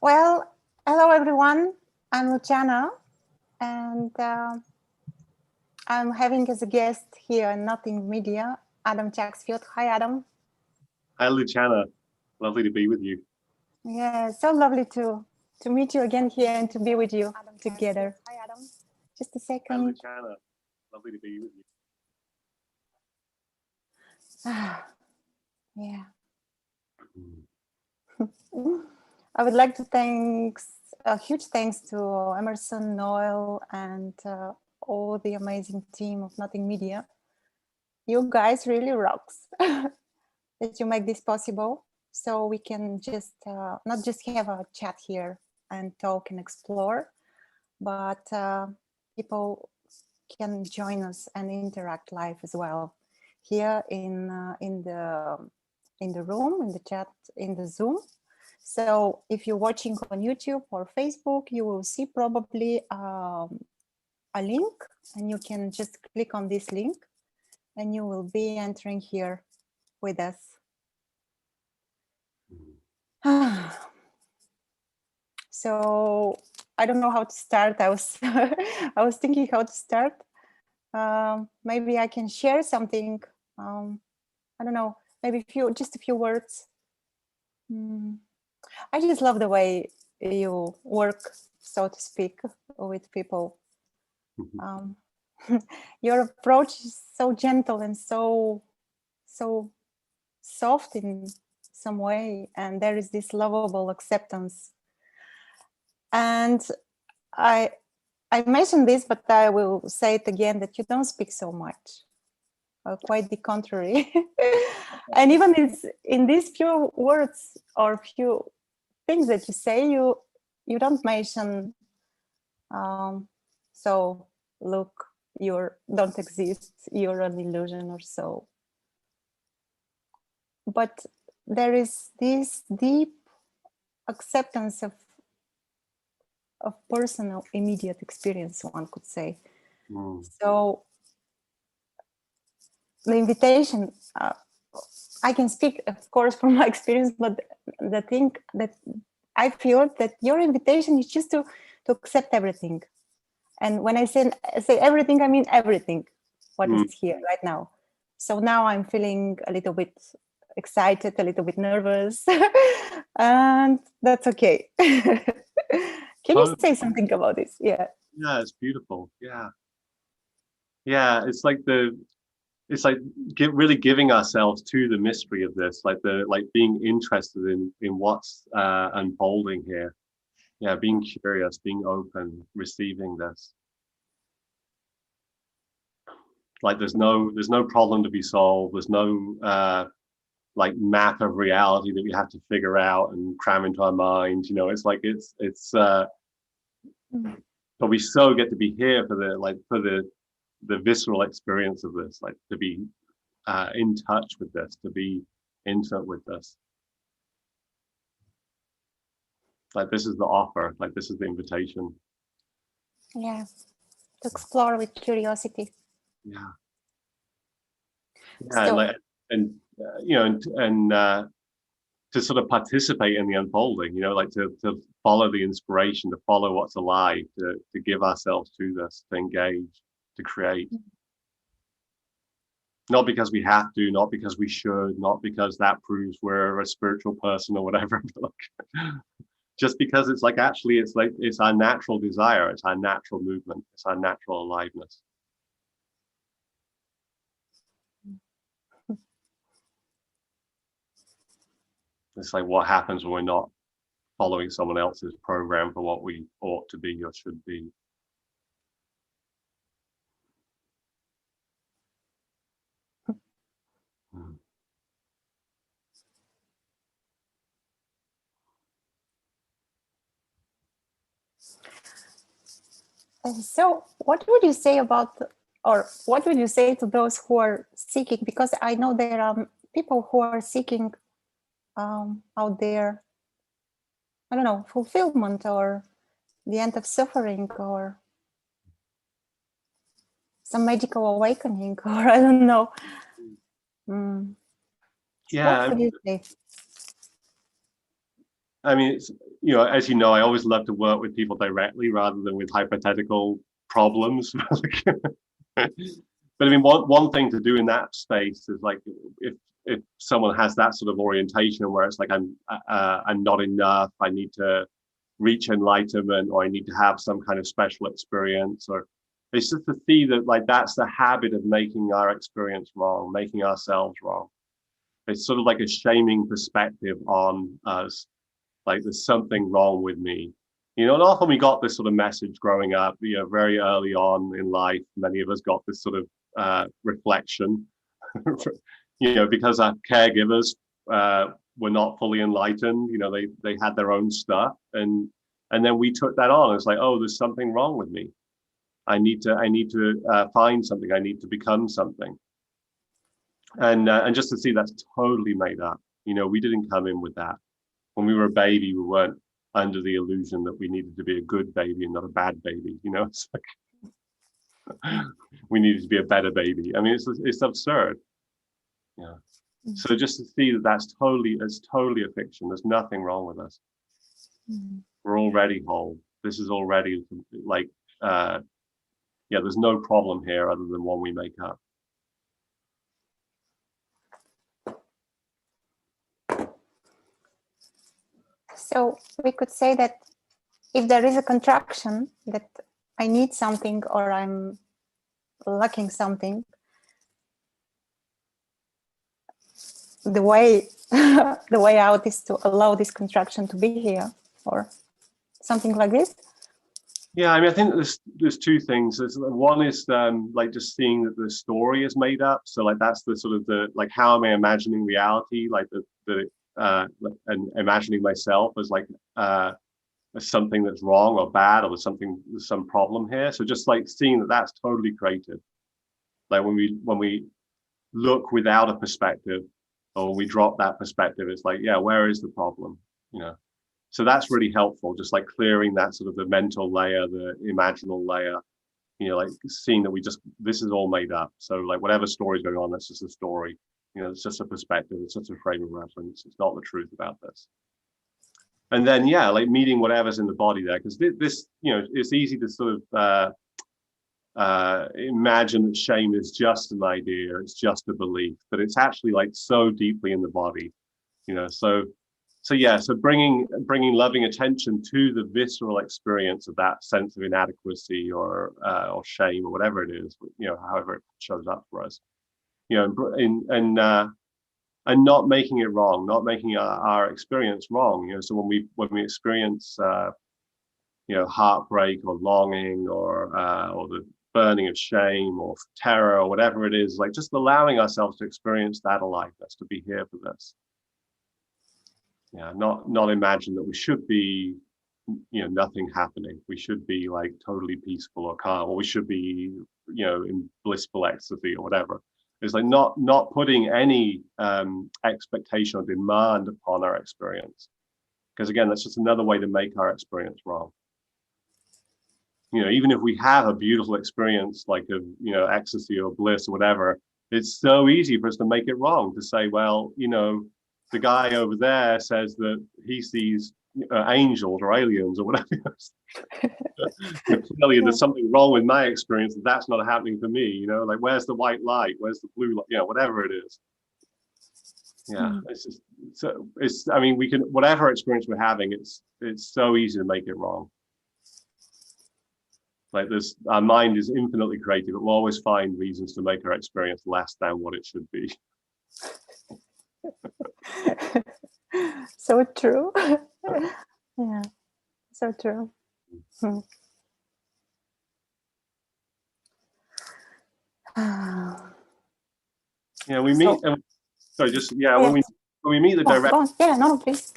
Well, hello everyone. I'm Luchana, and I'm having as a guest here Nothing Media, Adam Chacksfield. Hi, Adam. Hi, Luchana. Lovely to be with you. Yeah, so lovely to meet you again here and to be with you together. Hi, Adam. Just a second. Hi, Luchana. Lovely to be with you. Yeah. I would like to thank a huge thanks to Emerson, Noel, and all the amazing team of Nothing Media. You guys really rocks that you make this possible, so we can just not just have a chat here and talk and explore, but people can join us and interact live as well here in the room, in the chat, in the Zoom. So if you're watching on YouTube or Facebook, you will see probably a link, and you can just click on this link and you will be entering here with us. So I don't know how to start. I was I was thinking how to start. Maybe I can share something. I don't know, maybe just a few words. I just love the way you work, so to speak, with people. Your approach is so gentle and so soft in some way, and there is this lovable acceptance. And I mentioned this, but I will say it again, that you don't speak so much, quite the contrary. And even in these few words or few things that you say, you don't mention, so look, you don't exist, you're an illusion or so. But there is this deep acceptance of personal immediate experience, one could say. So the invitation, I can speak of course from my experience, but the thing that I feel that your invitation is just to accept everything. And when I say everything, I mean everything what is here right now. So now I'm feeling a little bit excited, a little bit nervous, and that's okay. Can you say something about this? Yeah. Yeah, it's beautiful. Yeah. Yeah, it's like really giving ourselves to the mystery of this, like being interested in what's unfolding here. Yeah, being curious, being open, receiving this. Like there's no problem to be solved. There's no like map of reality that we have to figure out and cram into our mind. You know, it's like it's but we so get to be here for the visceral experience of this, like to be in touch with this, to be intimate with this. Like this is the offer, like this is the invitation. Yeah, to explore with curiosity. Yeah. So, and you know, and to sort of participate in the unfolding, you know, like to follow the inspiration, to follow what's alive, to give ourselves to this, to engage, to create. Not because we have to, not because we should, not because that proves we're a spiritual person or whatever, but like, just because it's like, actually, it's our natural desire, it's our natural movement, it's our natural aliveness. It's like what happens when we're not following someone else's program for what we ought to be or should be. So what would you say about, or what would you say to those who are seeking? Because I know there are people who are seeking out there, I don't know, fulfillment or the end of suffering or some magical awakening, or I don't know. Yeah, what would you say? I mean, you know, as you know, I always love to work with people directly rather than with hypothetical problems. But I mean, one thing to do in that space is like if someone has that sort of orientation where it's like I'm not enough, I need to reach enlightenment, or I need to have some kind of special experience, or it's just to see that like that's the habit of making our experience wrong, making ourselves wrong. It's sort of like a shaming perspective on us, like there's something wrong with me. You know, and often we got this sort of message growing up, you know, very early on in life. Many of us got this sort of reflection, you know, because our caregivers were not fully enlightened. You know, they had their own stuff, and then we took that on. It's like, oh, there's something wrong with me. I need to find something. I need to become something. And just to see that's totally made up. You know, we didn't come in with that. When we were a baby, we weren't under the illusion that we needed to be a good baby and not a bad baby. You know, it's like we needed to be a better baby. I mean, it's absurd. Yeah. So just to see that it's totally a fiction. There's nothing wrong with us. We're already whole. This is already like, yeah, there's no problem here other than one we make up. So we could say that if there is a contraction that I need something or I'm lacking something, the way the way out is to allow this contraction to be here, or something like this. Yeah, I mean, I think there's two things. One is like just seeing that the story is made up. So like that's the sort of the like how am I imagining reality? Like and imagining myself as like as something that's wrong or bad, or there's some problem here. So just like seeing that that's totally created. Like when we look without a perspective, or we drop that perspective, it's like, yeah, where is the problem? You know. So that's really helpful, just like clearing that sort of the mental layer, the imaginal layer, you know, like seeing that this is all made up. So like whatever story's going on, that's just a story. You know, it's just a perspective, it's just a frame of reference. It's not the truth about this. And then, yeah, like meeting whatever's in the body there, because this, you know, it's easy to sort of imagine that shame is just an idea, it's just a belief, but it's actually like so deeply in the body, you know, so yeah, so bringing loving attention to the visceral experience of that sense of inadequacy or shame or whatever it is, you know, however it shows up for us, you know, and not making it wrong, not making our experience wrong, you know. So when we experience, you know, heartbreak or longing or the burning of shame or terror or whatever it is, like just allowing ourselves to experience that aliveness, to be here for this. Yeah, not imagine that we should be, you know, nothing happening. We should be like totally peaceful or calm, or we should be, you know, in blissful ecstasy or whatever. It's like not putting any expectation or demand upon our experience, because again, that's just another way to make our experience wrong. You know, even if we have a beautiful experience like of, you know, ecstasy or bliss or whatever, it's so easy for us to make it wrong, to say, well, you know, the guy over there says that he sees angels or aliens or whatever. Clearly, there's something wrong with my experience. That's not happening for me. You know, like where's the white light? Where's the blue light? You know, whatever it is. Yeah, it's just so it's. I mean, we can whatever experience we're having. It's so easy to make it wrong. Like this, our mind is infinitely creative. It will always find reasons to make our experience less than what it should be. So true. Yeah, so true. Yeah, we meet. Sorry, just yeah. When we meet the direct. Yeah, no, please.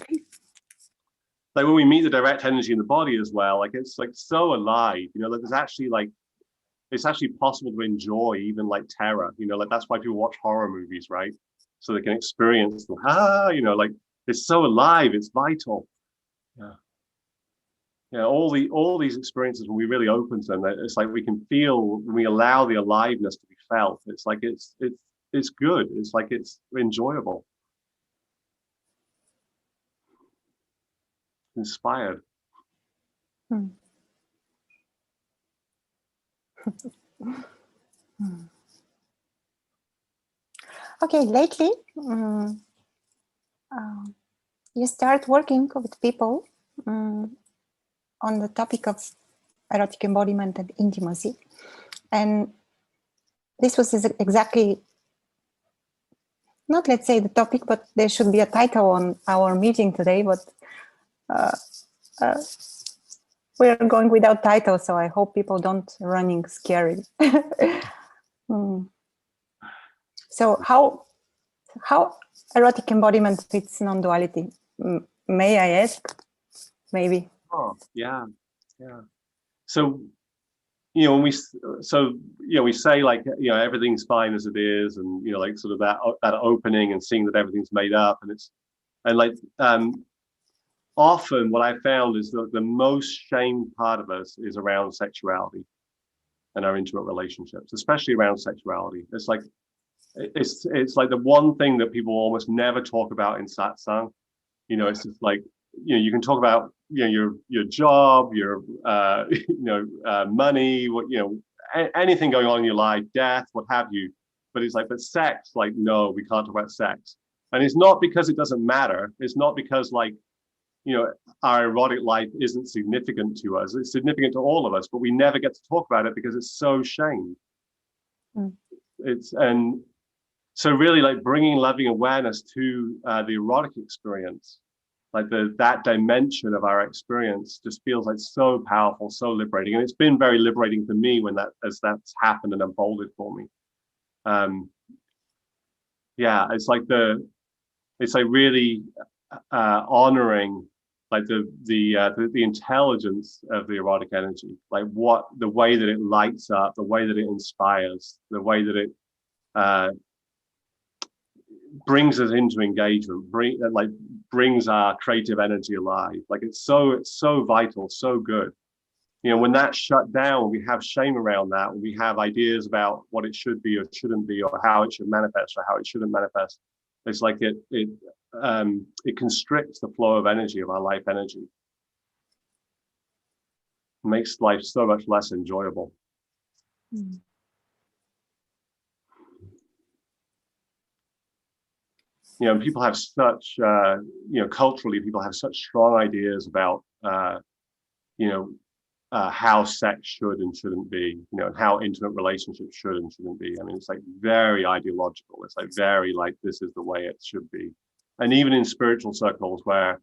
Like when we meet the direct energy in the body as well, like it's like so alive. You know, like there's actually like it's actually possible to enjoy even like terror. You know, like that's why people watch horror movies, right? So they can experience the you know, like it's so alive, it's vital. Yeah. Yeah, all these experiences, when we really open to them, it's like we can feel when we allow the aliveness to be felt. It's like it's good. It's like it's enjoyable. inspired. Okay, lately you start working with people on the topic of erotic embodiment and intimacy, and this was exactly, not let's say the topic, but there should be a title on our meeting today, but we're going without title, so I hope people don't running scary. So how erotic embodiment fits non-duality? May I ask? Maybe. Oh, yeah. So, you know, when we say like, you know, everything's fine as it is, and, you know, like sort of that opening and seeing that everything's made up, and like often what I found is that the most shamed part of us is around sexuality and our intimate relationships, especially around sexuality. It's like the one thing that people almost never talk about in satsang. You know, it's just like, you know, you can talk about, you know, your job, your money, what, you know, anything going on in your life, death, what have you. But it's like, but sex, like, no, we can't talk about sex. And it's not because it doesn't matter. It's not because, like, you know, our erotic life isn't significant to us. It's significant to all of us, but we never get to talk about it because it's so shamed. And so really, like, bringing loving awareness to the erotic experience, like that dimension of our experience, just feels like so powerful, so liberating. And it's been very liberating for me when that's happened and unfolded for me. Yeah, it's like really honoring like the intelligence of the erotic energy, like the way that it lights up, the way that it inspires, the way that it brings us into engagement, brings our creative energy alive. Like it's so vital, so good. You know, when that's shut down, we have shame around that, and we have ideas about what it should be or shouldn't be, or how it should manifest or how it shouldn't manifest. It's like it constricts the flow of energy, of our life energy. It makes life so much less enjoyable. You know, people have such, you know, culturally, people have such strong ideas about, you know, how sex should and shouldn't be, you know, and how intimate relationships should and shouldn't be. I mean, it's like very ideological. It's like very like, this is the way it should be. And even in spiritual circles where,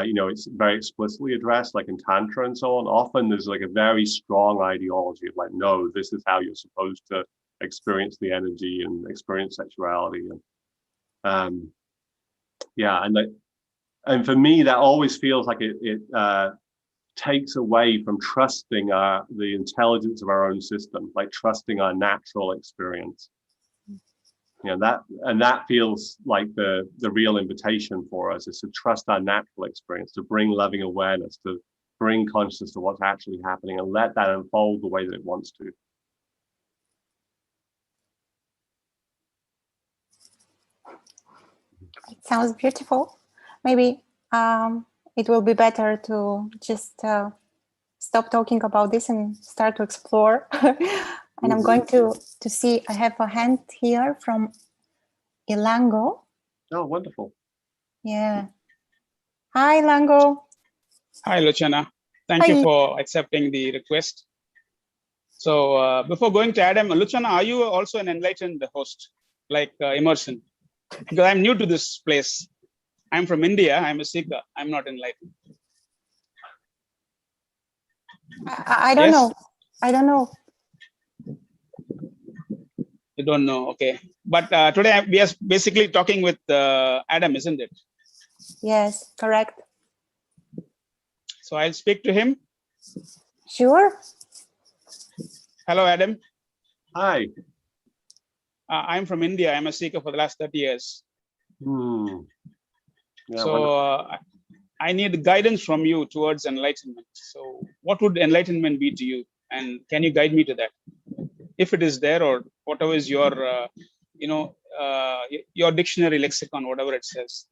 you know, it's very explicitly addressed, like in Tantra and so on, often there's like a very strong ideology of like, no, this is how you're supposed to experience the energy and experience sexuality. And yeah, and for me, that always feels like it takes away from trusting the intelligence of our own system, like trusting our natural experience. You know, that feels like the real invitation for us, is to trust our natural experience, to bring loving awareness, to bring consciousness to what's actually happening, and let that unfold the way that it wants to. It sounds beautiful. Maybe it will be better to just stop talking about this and start to explore. And I'm going to see, I have a hand here from Ilango. Oh, wonderful. Yeah. Hi, Ilango. Hi, Luchana. Thank you for accepting the request. So before going to Adam, Luchana, are you also an enlightened host, like Immersion? Because I'm new to this place. I'm from India. I'm a Sikha. I'm not enlightened. I don't know. I don't know. You don't know. Okay. But today we are basically talking with Adam, isn't it? Yes, correct. So I'll speak to him. Sure. Hello, Adam. Hi. I'm from India. I'm a Sikha for the last 30 years. Yeah, so I need guidance from you towards enlightenment. So what would enlightenment be to you? And can you guide me to that? If it is there, or whatever is your, your dictionary lexicon, whatever it says.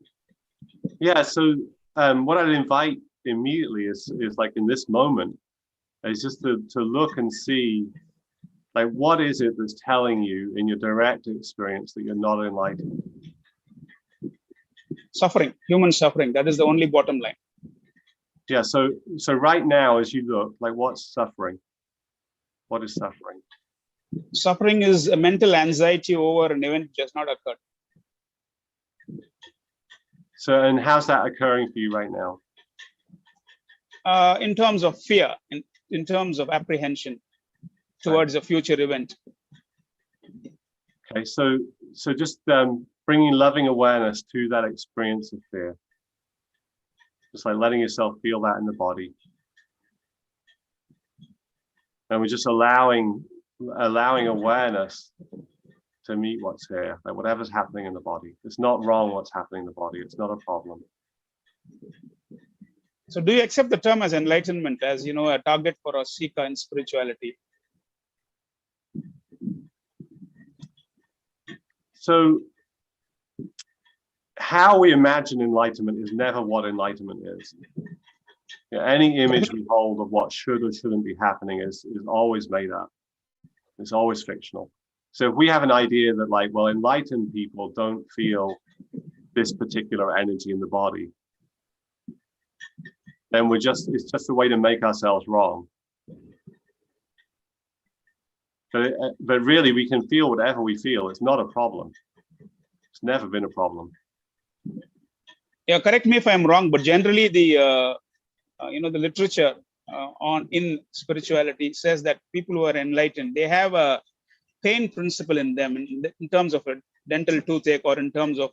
Yeah, so what I'd invite immediately is like in this moment, is just to look and see, like, what is it that's telling you in your direct experience that you're not enlightened? Suffering, human suffering. That is the only bottom line. Yeah. So right now, as you look, like, what's suffering? What is suffering? Suffering is a mental anxiety over an event which has not occurred. So, and how's that occurring for you right now? In terms of fear, in terms of apprehension towards a future event. Okay, so just bringing loving awareness to that experience of fear. Just like letting yourself feel that in the body. And we're just allowing awareness to meet what's here, like whatever's happening in the body. It's not wrong what's happening in the body. It's not a problem. So do you accept the term as enlightenment as, a target for a seeker in spirituality? So how we imagine enlightenment is never what enlightenment is. Any image we hold of what should or shouldn't be happening is always made up. It's always fictional. So if we have an idea that, like, well, enlightened people don't feel this particular energy in the body, then it's just a way to make ourselves wrong. But really, we can feel whatever we feel. It's not a problem. It's never been a problem. Yeah, correct me if I'm wrong, but generally the literature in spirituality says that people who are enlightened, they have a pain principle in them in terms of a dental toothache, or in terms of,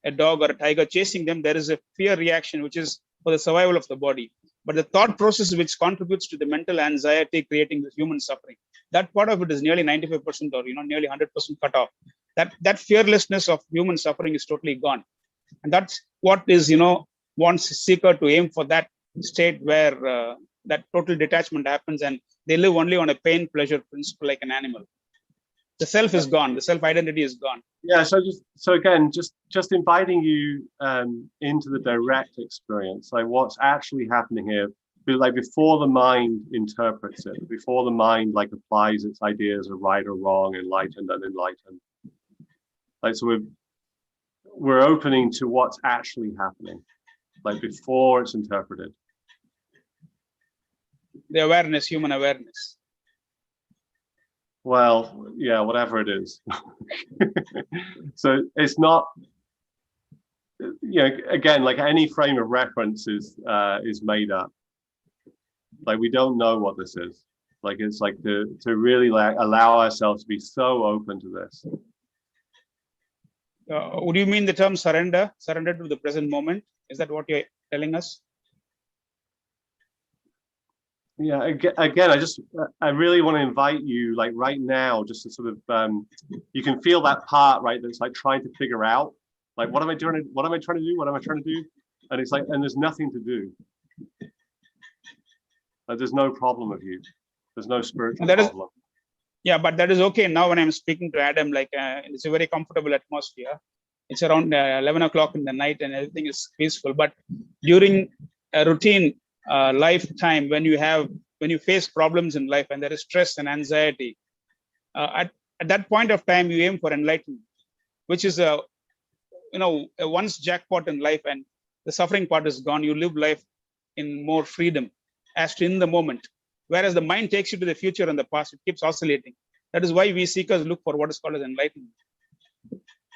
a dog or a tiger chasing them. There is a fear reaction, which is for the survival of the body. But the thought process which contributes to the mental anxiety creating the human suffering, that part of it is nearly 95% or, nearly 100% cut off. That fearlessness of human suffering is totally gone. And that's what is, wants a seeker to aim for, that state where that total detachment happens and they live only on a pain pleasure principle like an animal. The self is gone. The self identity is gone. Yeah. So again, just inviting you into the direct experience, like what's actually happening here, like before the mind interprets it, before the mind like applies its ideas of right or wrong, enlightened and unenlightened. Like, so we're opening to what's actually happening, like before it's interpreted. The awareness, human awareness. Well, yeah, whatever it is. So it's not, again, like any frame of reference is made up. Like, we don't know what this is. Like, it's like to really like allow ourselves to be so open to this. Would you mean the term surrender to the present moment? Is that what you're telling us? Yeah, again, I really want to invite you, like right now, just to sort of, you can feel that part, right? That's like trying to figure out, like, what am I doing? What am I trying to do? What am I trying to do? And it's like, and there's nothing to do. Like, there's no problem with you. There's no spiritual problem. Yeah, but that is okay. Now when I'm speaking to Adam, like it's a very comfortable atmosphere. It's around 11 o'clock in the night and everything is peaceful. But during a routine lifetime, when you face problems in life and there is stress and anxiety, at that point of time, you aim for enlightenment, which is a once jackpot in life, and the suffering part is gone. You live life in more freedom, as to in the moment. Whereas the mind takes you to the future and the past, it keeps oscillating. That is why we seekers look for what is called as enlightenment.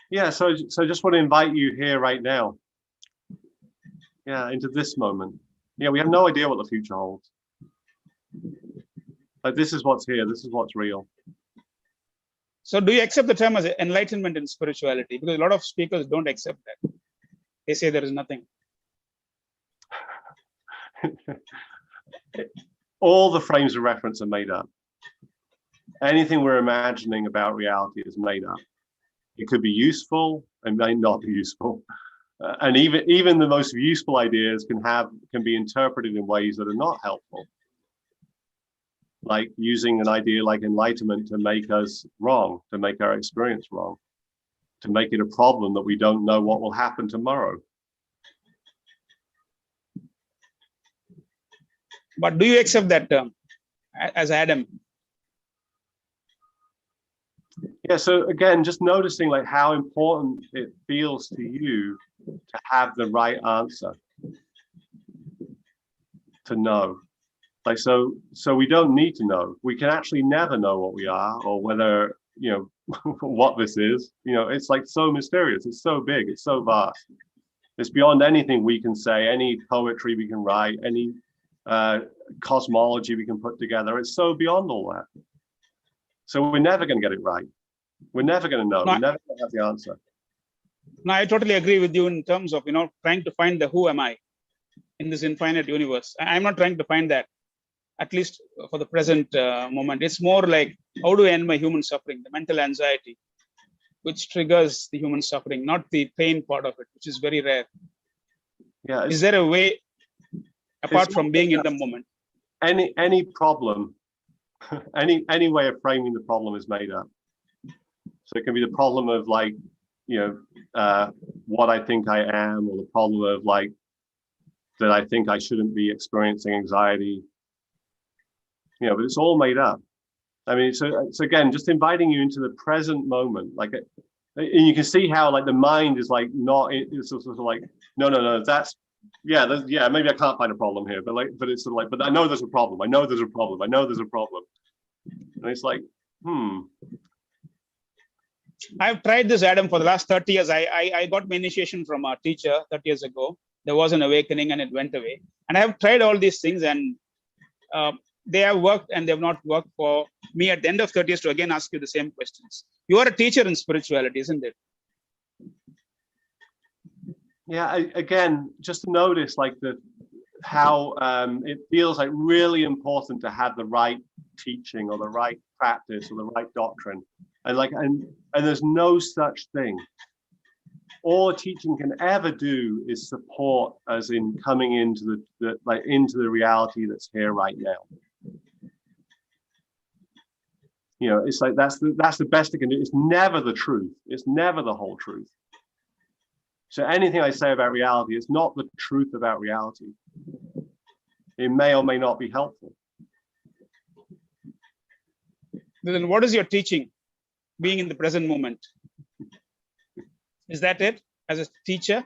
Yeah, so just want to invite you here right now. Yeah, into this moment. Yeah, we have no idea what the future holds. Like, this is what's here. This is what's real. So do you accept the term as enlightenment in spirituality? Because a lot of speakers don't accept that. They say there is nothing. All the frames of reference are made up. Anything we're imagining about reality is made up. It could be useful and may not be useful. And even the most useful ideas can be interpreted in ways that are not helpful. Like using an idea like enlightenment to make us wrong, to make our experience wrong, to make it a problem that we don't know what will happen tomorrow. But do you accept that term as Adam? Yeah, so again, just noticing like how important it feels to you to have the right answer, to know. Like, so we don't need to know. We can actually never know what we are or whether, you know, what this is. You know, it's like so mysterious. It's so big. It's so vast. It's beyond anything we can say, any poetry we can write, any cosmology we can put together. It's so beyond all that. So we're never going to get it right. We're never going to know. We're never going to have the answer. No, I totally agree with you in terms of, you know, trying to find the who am I in this infinite universe. I'm not trying to find that, at least for the present moment. It's more like, how do I end my human suffering, the mental anxiety, which triggers the human suffering, not the pain part of it, which is very rare. Yeah. Is there a way, apart from being in the moment? Any problem, any way of framing the problem is made up. So it can be the problem of like, you know, what I think I am, or the problem of like, that I think I shouldn't be experiencing anxiety. You know, but it's all made up. I mean, so again, just inviting you into the present moment, like, and you can see how like the mind is like not, it's sort of like, no, that's, yeah, maybe I can't find a problem here, but it's sort of like, but I know there's a problem. I know there's a problem. I know there's a problem. And it's like, I've tried this, Adam, for the last 30 years. I got my initiation from a teacher 30 years ago. There was an awakening and it went away. And I have tried all these things, and they have worked and they have not worked for me at the end of 30 years to again ask you the same questions. You are a teacher in spirituality, isn't it? Yeah, again, just to notice like how it feels like really important to have the right teaching or the right practice or the right doctrine. And like, and there's no such thing. All a teaching can ever do is support us in coming into into the reality that's here right now. You know, it's like that's the best it can do. It's never the truth. It's never the whole truth. So anything I say about reality is not the truth about reality. It may or may not be helpful. Then what is your teaching? Being in the present moment. Is that it as a teacher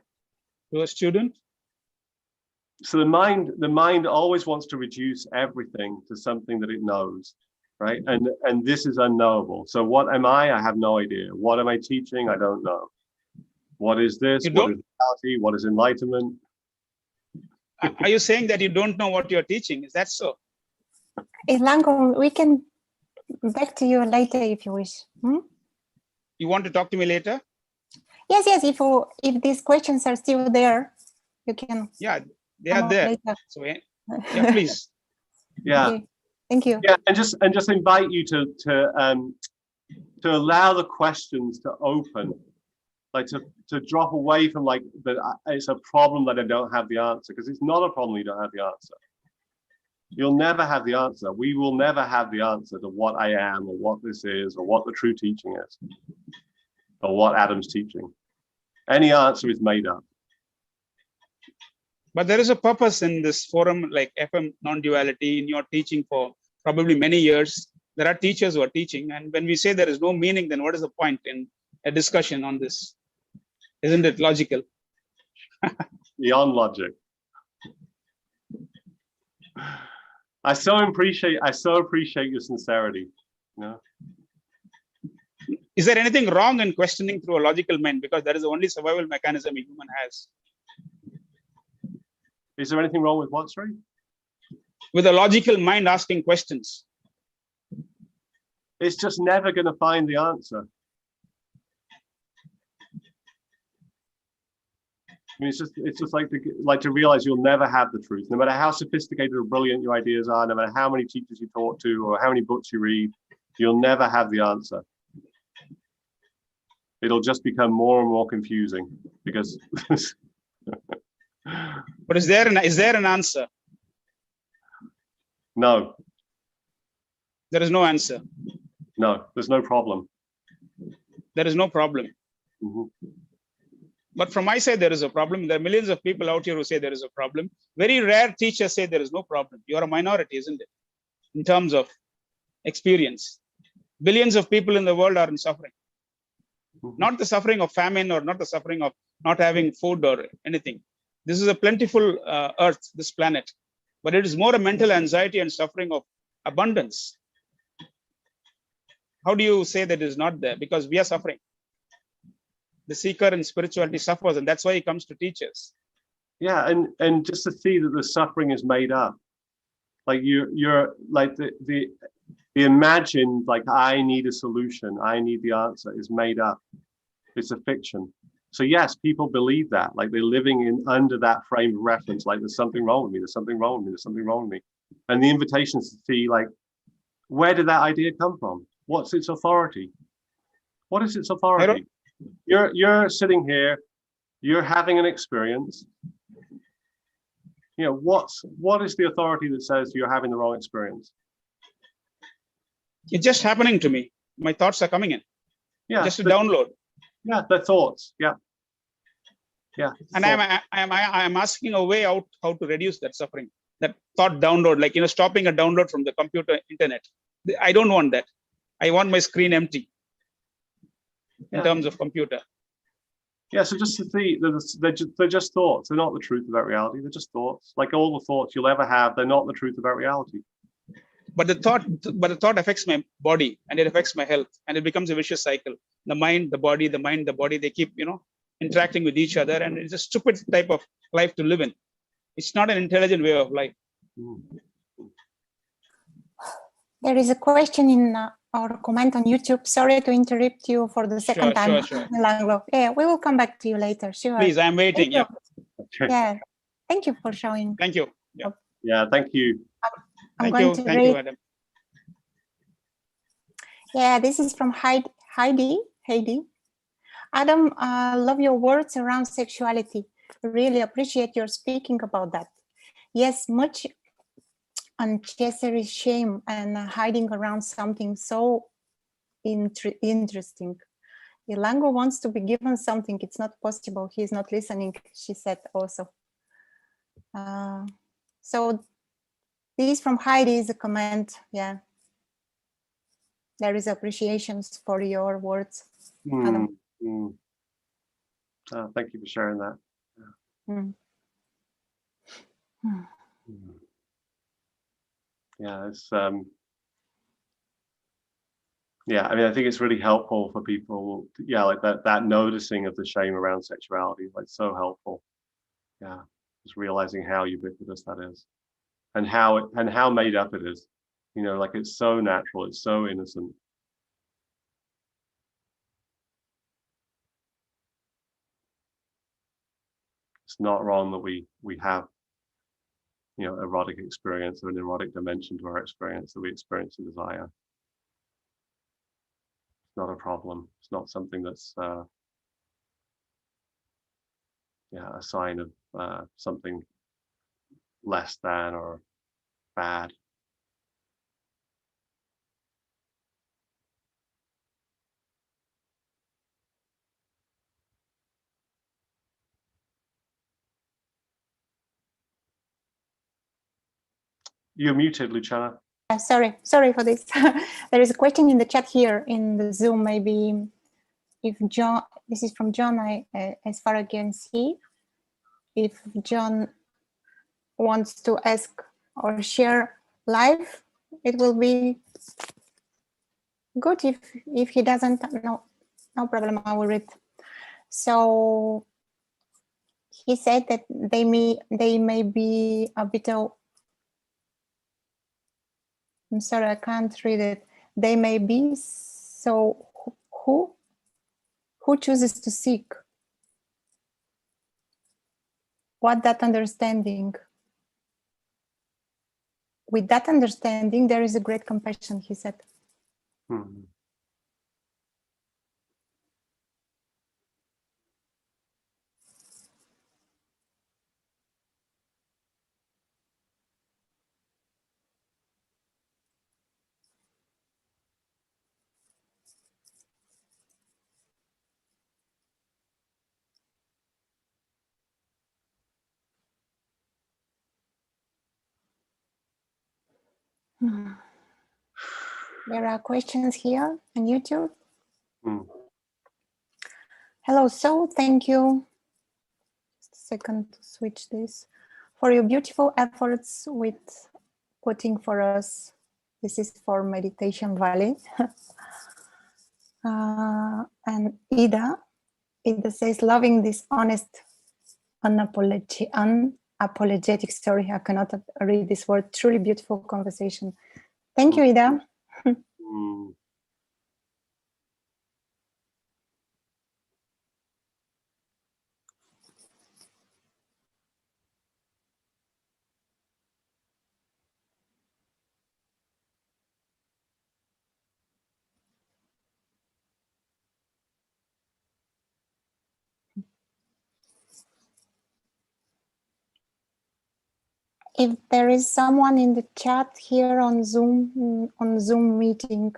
to a student? So the mind always wants to reduce everything to something that it knows, right? And this is unknowable. So what am I? I have no idea. What am I teaching? I don't know. What is this? What is reality? What is enlightenment? Are you saying that you don't know what you're teaching? Is that so? Lango, we can back to you later if you wish. You want to talk to me later? Yes. If these questions are still there, you can. Yeah, they are there. Later. So yeah, please. Yeah. Okay. Thank you. Yeah, and just invite you to allow the questions to open, like to drop away from like that it's a problem that I don't have the answer, because it's not a problem you don't have the answer. You'll never have the answer. We will never have the answer to what I am or what this is or what the true teaching is or what Adam's teaching. Any answer is made up. But there is a purpose in this forum like FM non-duality, in your teaching for probably many years. There are teachers who are teaching, and when we say there is no meaning, then what is the point in a discussion on this? Isn't it logical? Beyond logic. I so appreciate your sincerity. You know? Is there anything wrong in questioning through a logical mind? Because that is the only survival mechanism a human has. Is there anything wrong with what, sorry? With a logical mind asking questions. It's just never going to find the answer. I mean, it's just like to realize you'll never have the truth, no matter how sophisticated or brilliant your ideas are, no matter how many teachers you talk to or how many books you read, you'll never have the answer. It'll just become more and more confusing because. But is there an answer? No. There is no answer. No, there's no problem. There is no problem. Mm-hmm. But from my side, there is a problem. There are millions of people out here who say there is a problem. Very rare teachers say there is no problem. You are a minority, isn't it? In terms of experience. Billions of people in the world are in suffering. Not the suffering of famine or not the suffering of not having food or anything. This is a plentiful earth, this planet. But it is more a mental anxiety and suffering of abundance. How do you say that it is not there? Because we are suffering. The seeker in spirituality suffers, and that's why he comes to teach us. Yeah, and just to see that the suffering is made up. Like you're like the imagined, like I need a solution, I need the answer is made up. It's a fiction. So yes, people believe that, like they're living in under that frame of reference, like there's something wrong with me, there's something wrong with me, there's something wrong with me. And the invitation is to see, like, where did that idea come from? What's its authority? What is its authority? You're sitting here, you're having an experience. You know, what is the authority that says you're having the wrong experience? It's just happening to me. My thoughts are coming in. Yeah, just a download. Yeah, the thoughts. Yeah, yeah. And I'm asking a way out how to reduce that suffering, that thought download, like, you know, stopping a download from the computer internet. I don't want that. I want my screen empty in terms of computer. Yeah, so just to see, they're just thoughts. They're not the truth about reality. They're just thoughts. Like all the thoughts you'll ever have, they're not the truth about reality. But the thought affects my body, and it affects my health, and it becomes a vicious cycle. The mind, the body, the mind, the body, they keep, you know, interacting with each other, and it's a stupid type of life to live in. It's not an intelligent way of life. There is a question in our comment on YouTube. Sorry to interrupt you for the second time. Sure. Yeah, we will come back to you later. Sure. Please, I'm waiting. Yeah. Yeah. Thank you for showing. Thank you. Yeah, thank you. Thank you, Adam. Yeah, this is from Heidi. Adam, love your words around sexuality. Really appreciate your speaking about that. Yes, much unnecessary shame and hiding around something so interesting. Ilango wants to be given something. It's not possible. He's not listening, she said also. So this from Heidi is a comment. Yeah. There is appreciations for your words, Adam. Thank you for sharing that. Yeah, it's yeah, I mean, I think it's really helpful for people. Yeah, like that noticing of the shame around sexuality, like so helpful. Yeah, just realizing how ubiquitous that is, and how made up it is. You know, like it's so natural, it's so innocent. It's not wrong that we have, you know, erotic experience or an erotic dimension to our experience, that we experience a desire. It's not a problem. It's not something that's yeah, a sign of something less than or bad. You're muted, Luchana. Sorry for this. There is a question in the chat here in the Zoom. Maybe if John, this is from John, as far as I can see, if John wants to ask or share live, it will be good. If he doesn't, no problem, I will read. So he said that they may be a bit of, I'm sorry, I can't read it. They may be, so who chooses to seek? What that understanding? With that understanding, there is a great compassion, he said. There are questions here on YouTube. Hmm. Hello, so thank you. Just a second to switch this. For your beautiful efforts with putting for us. This is for Meditation Valley. And Ida says, loving this honest, unapologetic, sorry, I cannot read this word, truly beautiful conversation. Thank you, Ida. Hmm. If there is someone in the chat here on Zoom meeting,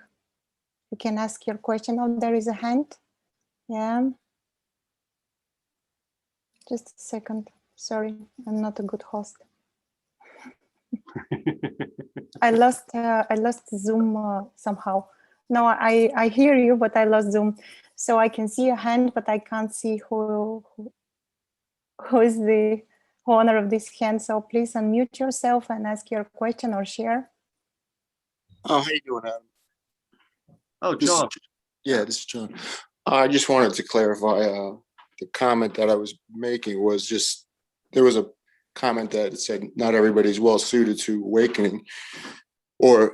you can ask your question. Oh, there is a hand. Yeah. Just a second. Sorry, I'm not a good host. I lost Zoom somehow. No, I hear you, but I lost Zoom. So I can see a hand, but I can't see who is the owner of this hand. So please unmute yourself and ask your question or share. Oh, how you doing, Adam? Oh, John. This is John. I just wanted to clarify the comment that I was making was just, there was a comment that said not everybody's well suited to awakening, or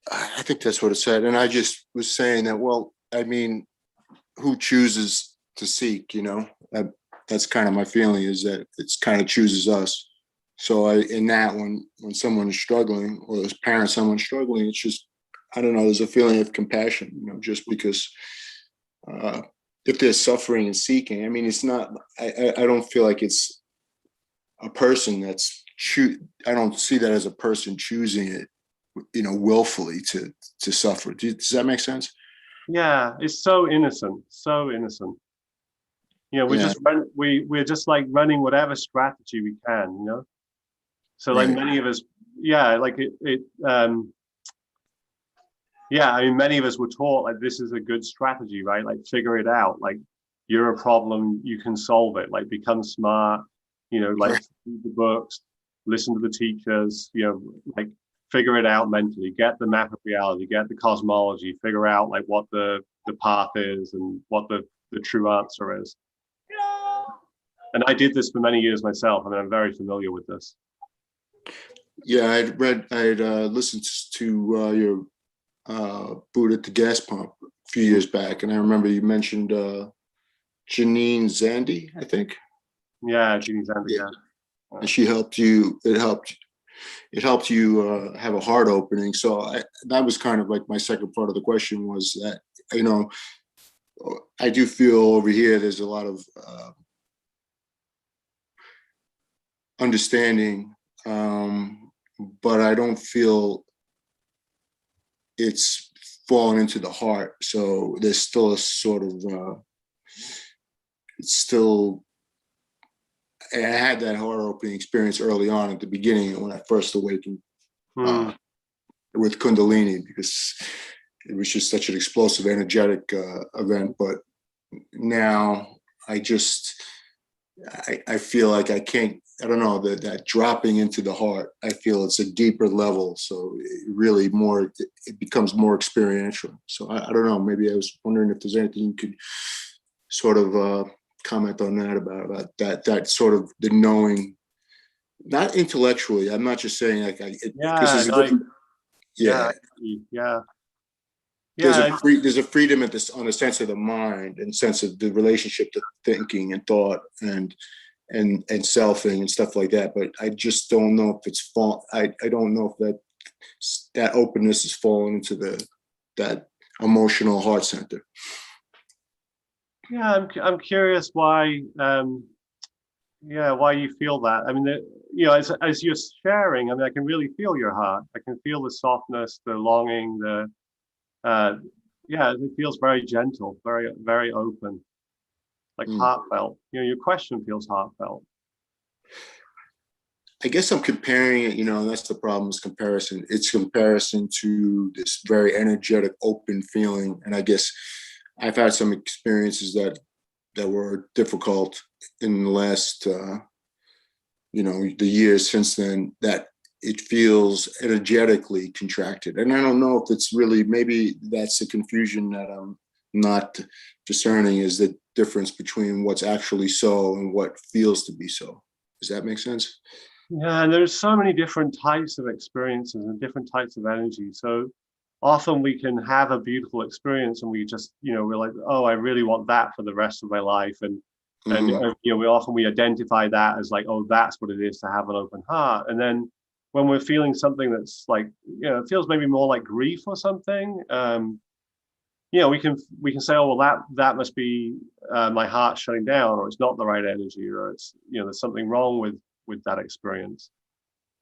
I think that's what it said. And I just was saying that, well, I mean, who chooses to seek, you know? That's kind of my feeling, is that it's kind of chooses us. So in that, when someone is struggling, or as parents, someone struggling, it's just, I don't know, there's a feeling of compassion, you know, just because if they're suffering and seeking, I mean, it's not, I don't feel like it's a person that's I don't see that as a person choosing it, you know, willfully to suffer. Does that make sense? Yeah, it's so innocent, so innocent. You know, we're just like running whatever strategy we can, you know. So like many of us, yeah, like I mean, many of us were taught like this is a good strategy, right? Like figure it out. Like you're a problem, you can solve it. Like become smart, you know, like read the books, listen to the teachers, you know, like figure it out mentally, get the map of reality, get the cosmology, figure out like what the path is and what the true answer is. And I did this for many years myself. I mean, I'm very familiar with this. Yeah, I had listened to your Buddha at the Gas Pump a few years back, and I remember you mentioned Janine Zandi, I think. Yeah, Janine Zandi. Yeah. And she helped you. It helped you have a heart opening. So that was kind of like my second part of the question, was that, you know, I do feel over here there's a lot of understanding, but I don't feel it's fallen into the heart. So there's still a sort of it's still, I had that heart opening experience early on at the beginning when I first awakened with Kundalini, because it was just such an explosive, energetic event. But now I feel like I can't, I don't know, that dropping into the heart, I feel it's a deeper level. So it becomes more experiential. So I don't know, maybe I was wondering if there's anything you could sort of comment on that, about that sort of the knowing, not intellectually. I'm not just saying like there's a freedom on the sense of the mind and sense of the relationship to thinking and thought and selfing and stuff like that. But I just don't know if it's I don't know if that openness is falling into that emotional heart center. Yeah, I'm curious why why you feel that. I mean, you know, as you're sharing, I mean, I can really feel your heart. I can feel the softness, the longing, it feels very gentle, very, very open, like heartfelt. You know, your question feels heartfelt. I guess I'm comparing it, and that's the problem is comparison. It's comparison to this very energetic, open feeling. And I guess I've had some experiences that were difficult in the last, the years since then, that it feels energetically contracted. And I don't know if it's really, maybe that's the confusion that I'm not discerning, is the difference between what's actually so and what feels to be so. Does that make sense? Yeah, and there's so many different types of experiences and different types of energy. So often we can have a beautiful experience and we just, we're like, oh, I really want that for the rest of my life. And we identify that as like, oh, that's what it is to have an open heart. And then when we're feeling something that's like, it feels maybe more like grief or something, we can say, oh, well, that must be my heart shutting down, or it's not the right energy, or it's, there's something wrong with that experience.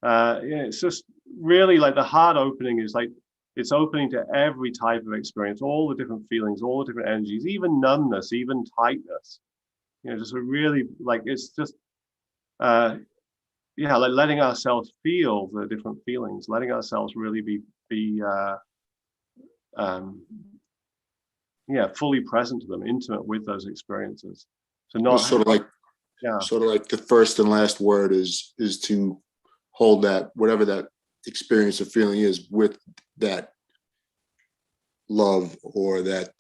It's just really like the heart opening is like, it's opening to every type of experience, all the different feelings, all the different energies, even numbness, even tightness. Just a really like, it's just, like letting ourselves feel the different feelings, letting ourselves really be fully present to them, intimate with those experiences. So not sort of like the first and last word is to hold that, whatever that experience or feeling is, with that love or that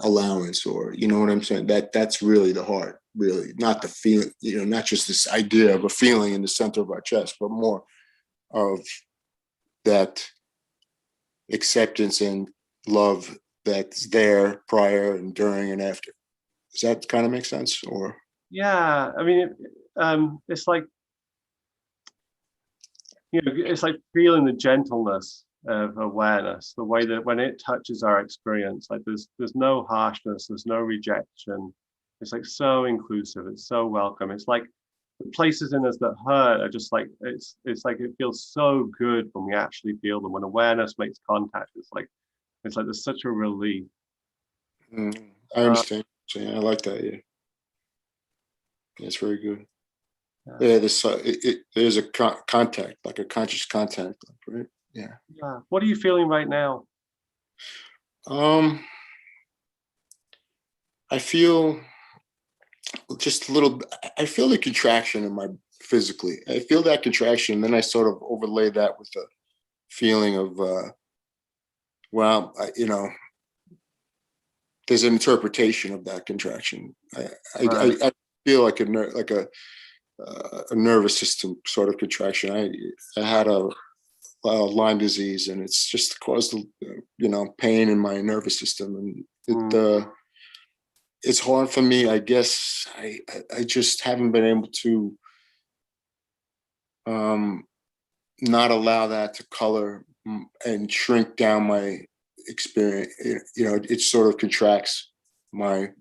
allowance, or you know what I'm saying? That's really the heart, really, not the feeling, not just this idea of a feeling in the center of our chest, but more of that acceptance and love that's there prior and during and after. Does that kind of make sense? Or yeah, I mean, it's like, it's like feeling the gentleness of awareness, the way that when it touches our experience, like there's no harshness, there's no rejection. It's like so inclusive, it's so welcome. It's like the places in us that hurt are just like, it's like it feels so good when we actually feel them. When awareness makes contact, it's like there's such a relief. I understand. I like that. Yeah, that's very good. Yeah, there's a contact, like a conscious contact, right? Yeah. What are you feeling right now? I feel just a little. I feel the contraction in my physically. I feel that contraction, and then I sort of overlay that with the feeling of, there's an interpretation of that contraction. I feel like a nervous system sort of contraction. I had a Lyme disease, and it's just caused pain in my nervous system, and it's hard for me. I guess I just haven't been able to not allow that to color and shrink down my experience. It sort of contracts my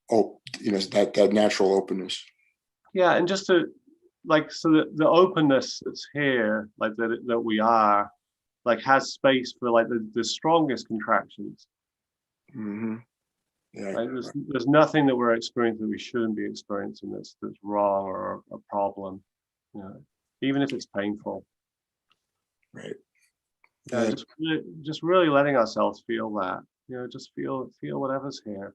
that natural openness. Yeah, and just to like, so that the openness that's here, like that we are, like has space for like the strongest contractions. Mm-hmm. Yeah, like there's nothing that we're experiencing that we shouldn't be experiencing that's wrong or a problem, even if it's painful. Right. Yeah. Just really letting ourselves feel that, just feel whatever's here.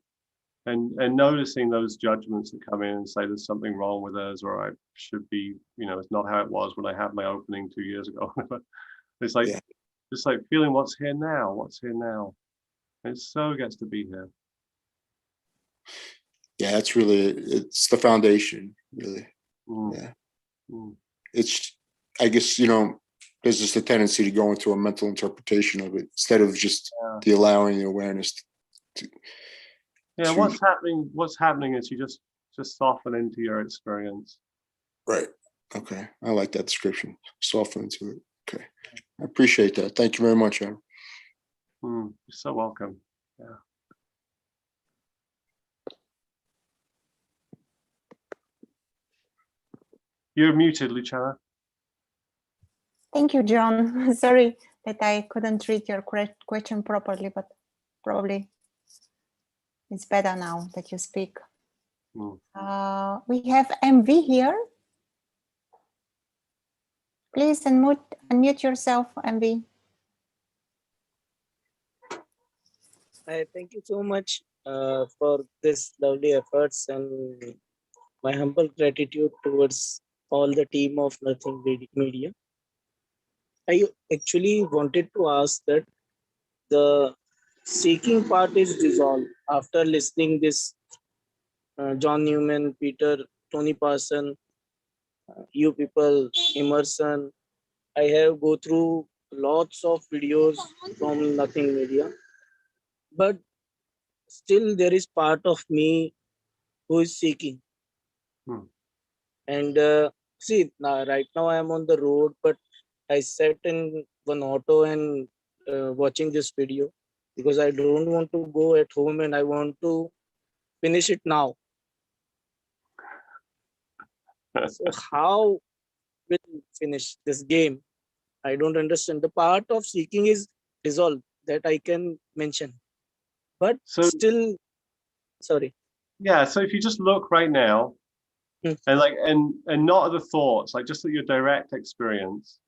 And noticing those judgments that come in and say there's something wrong with us, or I should be, it's not how it was when I had my opening 2 years ago. It's like, just like feeling what's here now. And it so gets to be here. Yeah, it's the foundation, really. Yeah. It's, I guess, there's just a tendency to go into a mental interpretation of it instead of just the allowing the awareness to. Yeah, what's happening is you just soften into your experience. Right. Okay. I like that description. Soften into it. Okay. I appreciate that. Thank you very much, Adam. You're so welcome. Yeah. You're muted, Luchana. Thank you, John. Sorry that I couldn't read your question properly, but probably it's better now that you speak. We have MV here. Please unmute yourself, MV. Thank you so much for this lovely efforts, and my humble gratitude towards all the team of Nothing Media. I actually wanted to ask that the seeking part is dissolved after listening this John Newman, Peter, Tony Parson, you people, Emerson. I have go through lots of videos from Nothing Media, but still there is part of me who is seeking. And see, now, right now I am on the road, but I sat in one auto and watching this video because I don't want to go at home and I want to finish it now. So how will finish this game? I don't understand. The part of seeking is dissolved that I can mention, but So still, sorry. yeah, so if you just look right now, and like and not at the thoughts, like just at your direct experience.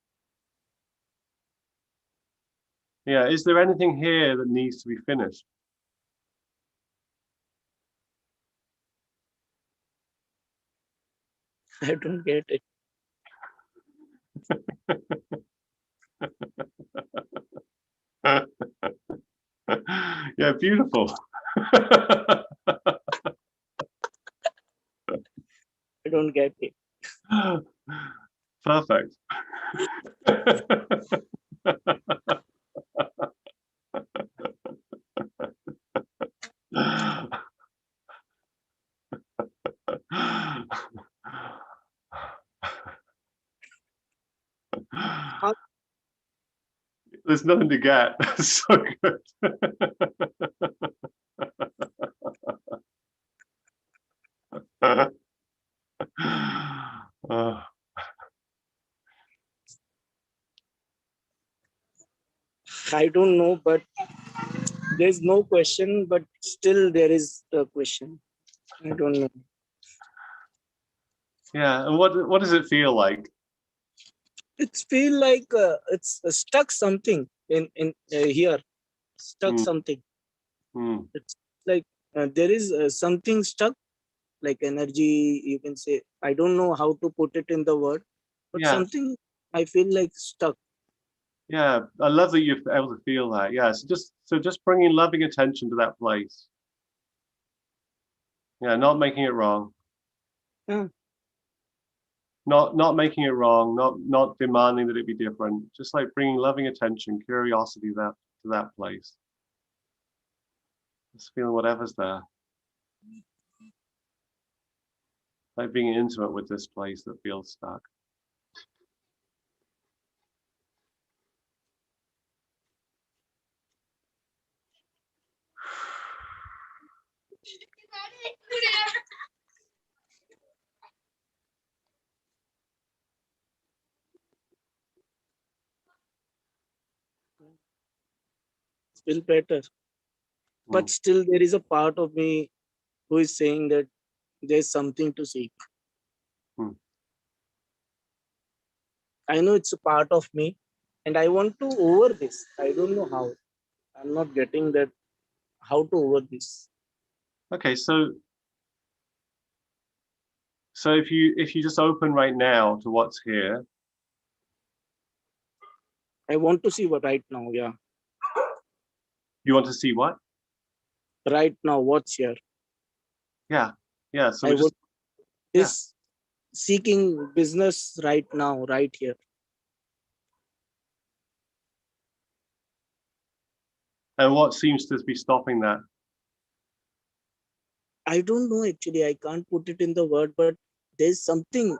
Yeah, is there anything here that needs to be finished? I don't get it. Yeah, beautiful. I don't get it. Perfect. There's nothing to get. That's so good. I don't know, but there's no question, but still there is a question. I don't know. Yeah, and what does it feel like? It's feel like it's stuck something in here, stuck something. It's like there is something stuck, like energy. You can say, I don't know how to put it in the word, but something I feel like stuck. Yeah, I love that you're able to feel that. Yeah, so just bringing loving attention to that place. Yeah, not making it wrong. Yeah. Not making it wrong. Not demanding that it be different. Just like bringing loving attention, curiosity to that place. Just feeling whatever's there. Like being intimate with this place that feels stuck. Feel better, but still there is a part of me who is saying that there's something to seek. I know it's a part of me and I want to over this. I don't know how. I'm not getting that, how to over this. Okay, so if you just open right now to what's here. I want to see what right now, yeah. You want to see what? Right now, what's here? Yeah, yeah. So I would this seeking business right now, right here. And what seems to be stopping that? I don't know actually. I can't put it in the word, but there's something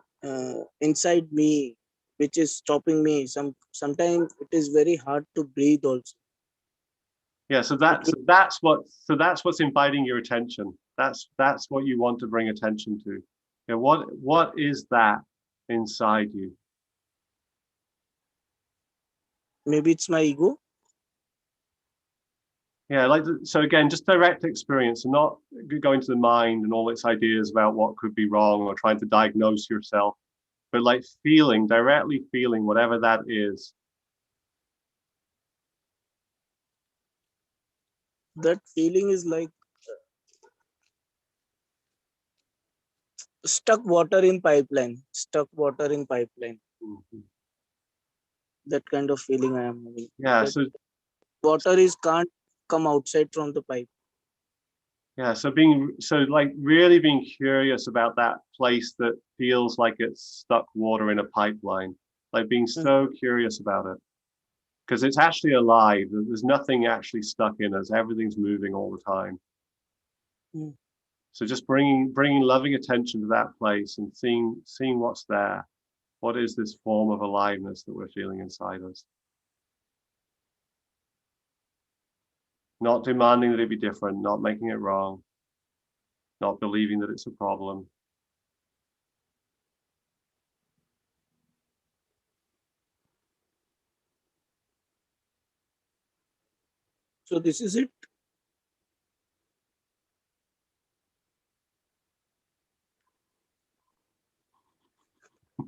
inside me which is stopping me. Sometimes it is very hard to breathe also. Yeah, so that's what's inviting your attention. That's what you want to bring attention to. Yeah, what is that inside you? Maybe it's my ego. Yeah, so again, just direct experience and not going to the mind and all its ideas about what could be wrong or trying to diagnose yourself. but like feeling, directly feeling whatever that is. That feeling is like stuck water in pipeline. Stuck water in pipeline. That kind of feeling I am having. Yeah, That so water is can't come outside from the pipe. yeah, so like really being curious about that place that feels like it's stuck water in a pipeline, like being so curious about it, because it's actually alive. There's nothing actually stuck in us. Everything's moving all the time. So just bringing loving attention to that place and seeing what's there. What is this form of aliveness that we're feeling inside us? Not demanding that it be different, not making it wrong, not believing that it's a problem. So this is it.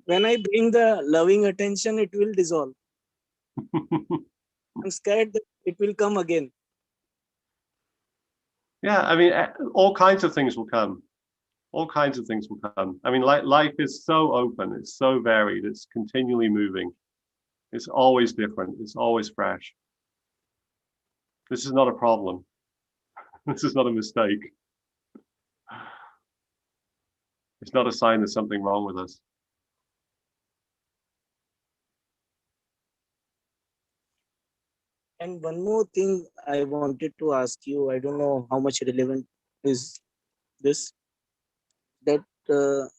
When I bring the loving attention, it will dissolve. I'm scared that it will come again. Yeah, I mean, all kinds of things will come. All kinds of things will come. I mean, life is so open. It's so varied. It's continually moving. It's always different. It's always fresh. This is not a problem. This is not a mistake. It's not a sign there's something wrong with us. And one more thing I wanted to ask you, I don't know how much relevant is this, that the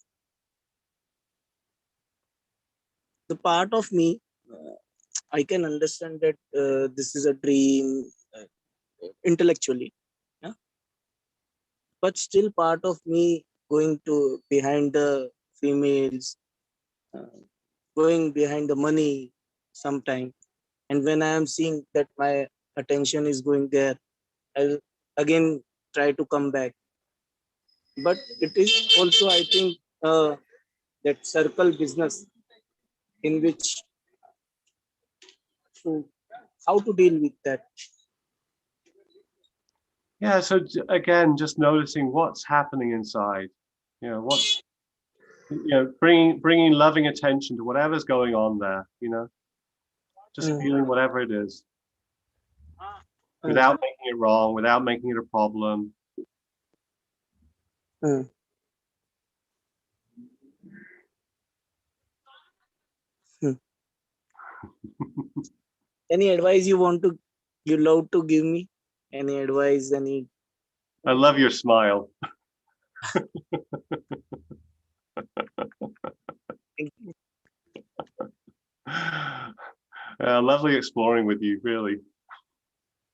part of me, I can understand that this is a dream intellectually, yeah? But still part of me going to behind the females, going behind the money sometime. And when I am seeing that my attention is going there, I'll again try to come back. But it is also, I think, that circle business in which to how to deal with that. Yeah, so again, just noticing what's happening inside. You know, what's, you know, bringing loving attention to whatever's going on there, you know, just feeling whatever it is without making it wrong, without making it a problem. Any advice you love to give me? Any advice? Any? I love your smile. Lovely exploring with you, really.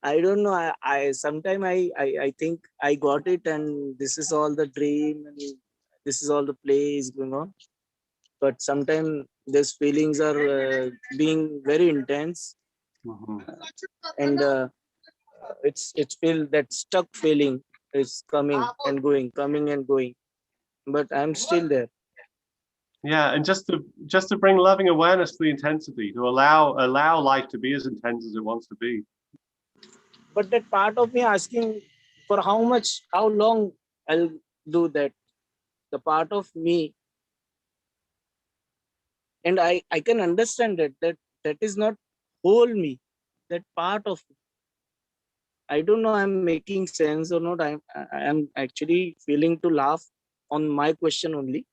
I don't know. I sometimes I think I got it, and this is all the dream, and this is all the play is going on. But sometimes these feelings are being very intense, and it's feel that stuck feeling is coming and going, coming and going. But I'm still there. Yeah, and just to bring loving awareness to the intensity, to allow life to be as intense as it wants to be. But that part of me asking for how long I'll do that. The part of me, and I can understand that is not whole me. That part of me. I don't know I'm making sense or not. I'm actually feeling to laugh on my question only.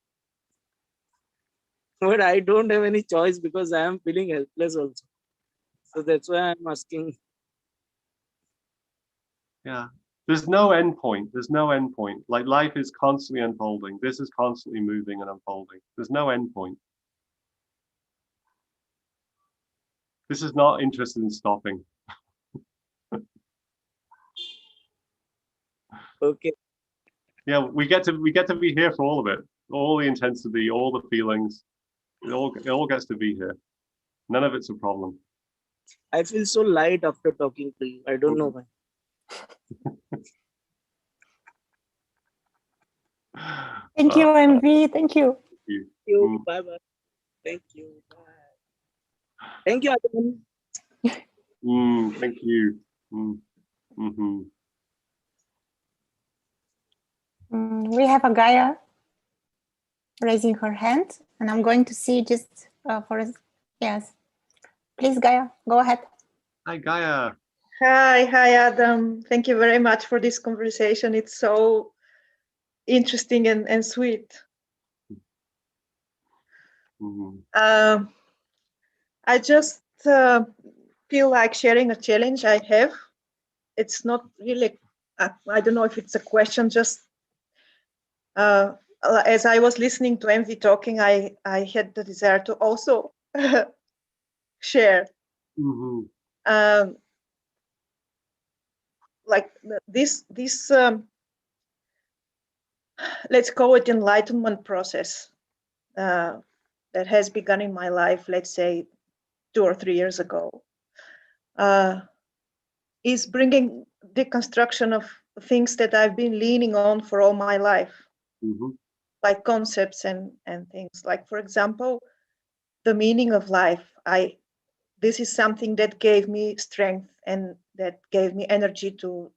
But I don't have any choice because I am feeling helpless also. So that's why I'm asking. Yeah. There's no end point. There's no end point. Like life is constantly unfolding. This is constantly moving and unfolding. There's no end point. This is not interested in stopping. Okay. Yeah, we get to be here for all of it. All the intensity, all the feelings. It all gets to be here. None of it's a problem. I feel so light after talking to you. I don't know why. Thank you, MV. Thank you. Thank you. You. Bye bye. Thank you. Bye. Thank you, Adam. Thank you. We have a Gaia raising her hand, and I'm going to see just for us. Yes, please, Gaia, go ahead. Hi, Gaia. Hi, Adam. Thank you very much for this conversation. It's so interesting and sweet. I just feel like sharing a challenge I have. It's not really, I don't know if it's a question, just as I was listening to MV talking, I had the desire to also share. Like this let's call it enlightenment process that has begun in my life, let's say 2 or 3 years ago, is bringing deconstruction of things that I've been leaning on for all my life, like concepts and things. Like, for example, the meaning of life. This is something that gave me strength and that gave me energy to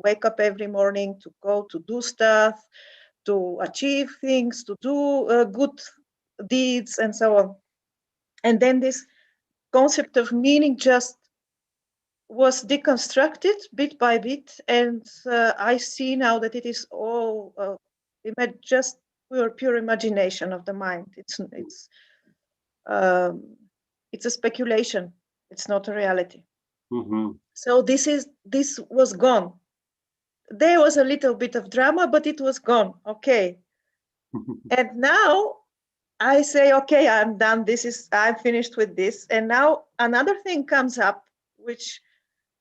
wake up every morning, to go to do stuff, to achieve things, to do good deeds and so on. And then this concept of meaning just was deconstructed bit by bit, and I see now that it is all just pure imagination of the mind. It's a speculation. It's not a reality. So this was gone. There was a little bit of drama, but it was gone. Okay. And now I say, okay, I'm done. I'm finished with this. And now another thing comes up, which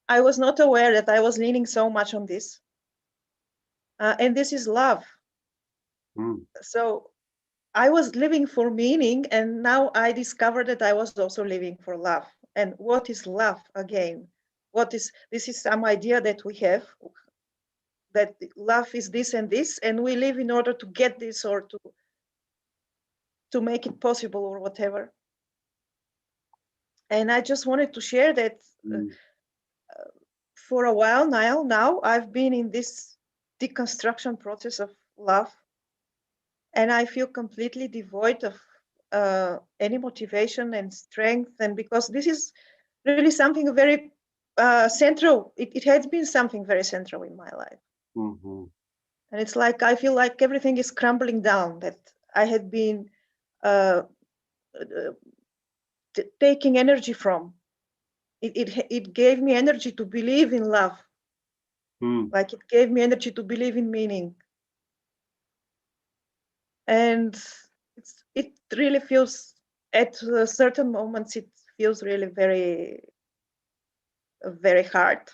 I was not aware that I was leaning so much on this. And this is love. So I was living for meaning, and now I discovered that I was also living for love. And what is love again? This is some idea that we have, that love is this and this, and we live in order to get this or to make it possible or whatever. And I just wanted to share that for a while now I've been in this deconstruction process of love, and I feel completely devoid of any motivation and strength. And because this is really something very central, it has been something very central in my life. And it's like I feel like everything is crumbling down that I had been taking energy from. It gave me energy to believe in love. Like it gave me energy to believe in meaning. And it really feels, at certain moments, it feels really very, very hard.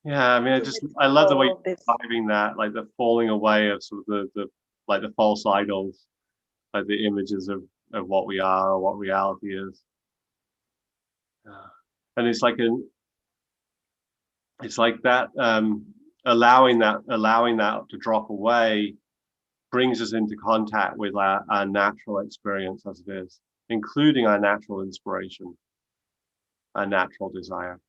Yeah, I mean, I love the way you're describing that, like the falling away of sort of the false idols, like the images of what we are or what reality is. And it's like that allowing that to drop away brings us into contact with our natural experience as it is, including our natural inspiration, our natural desire.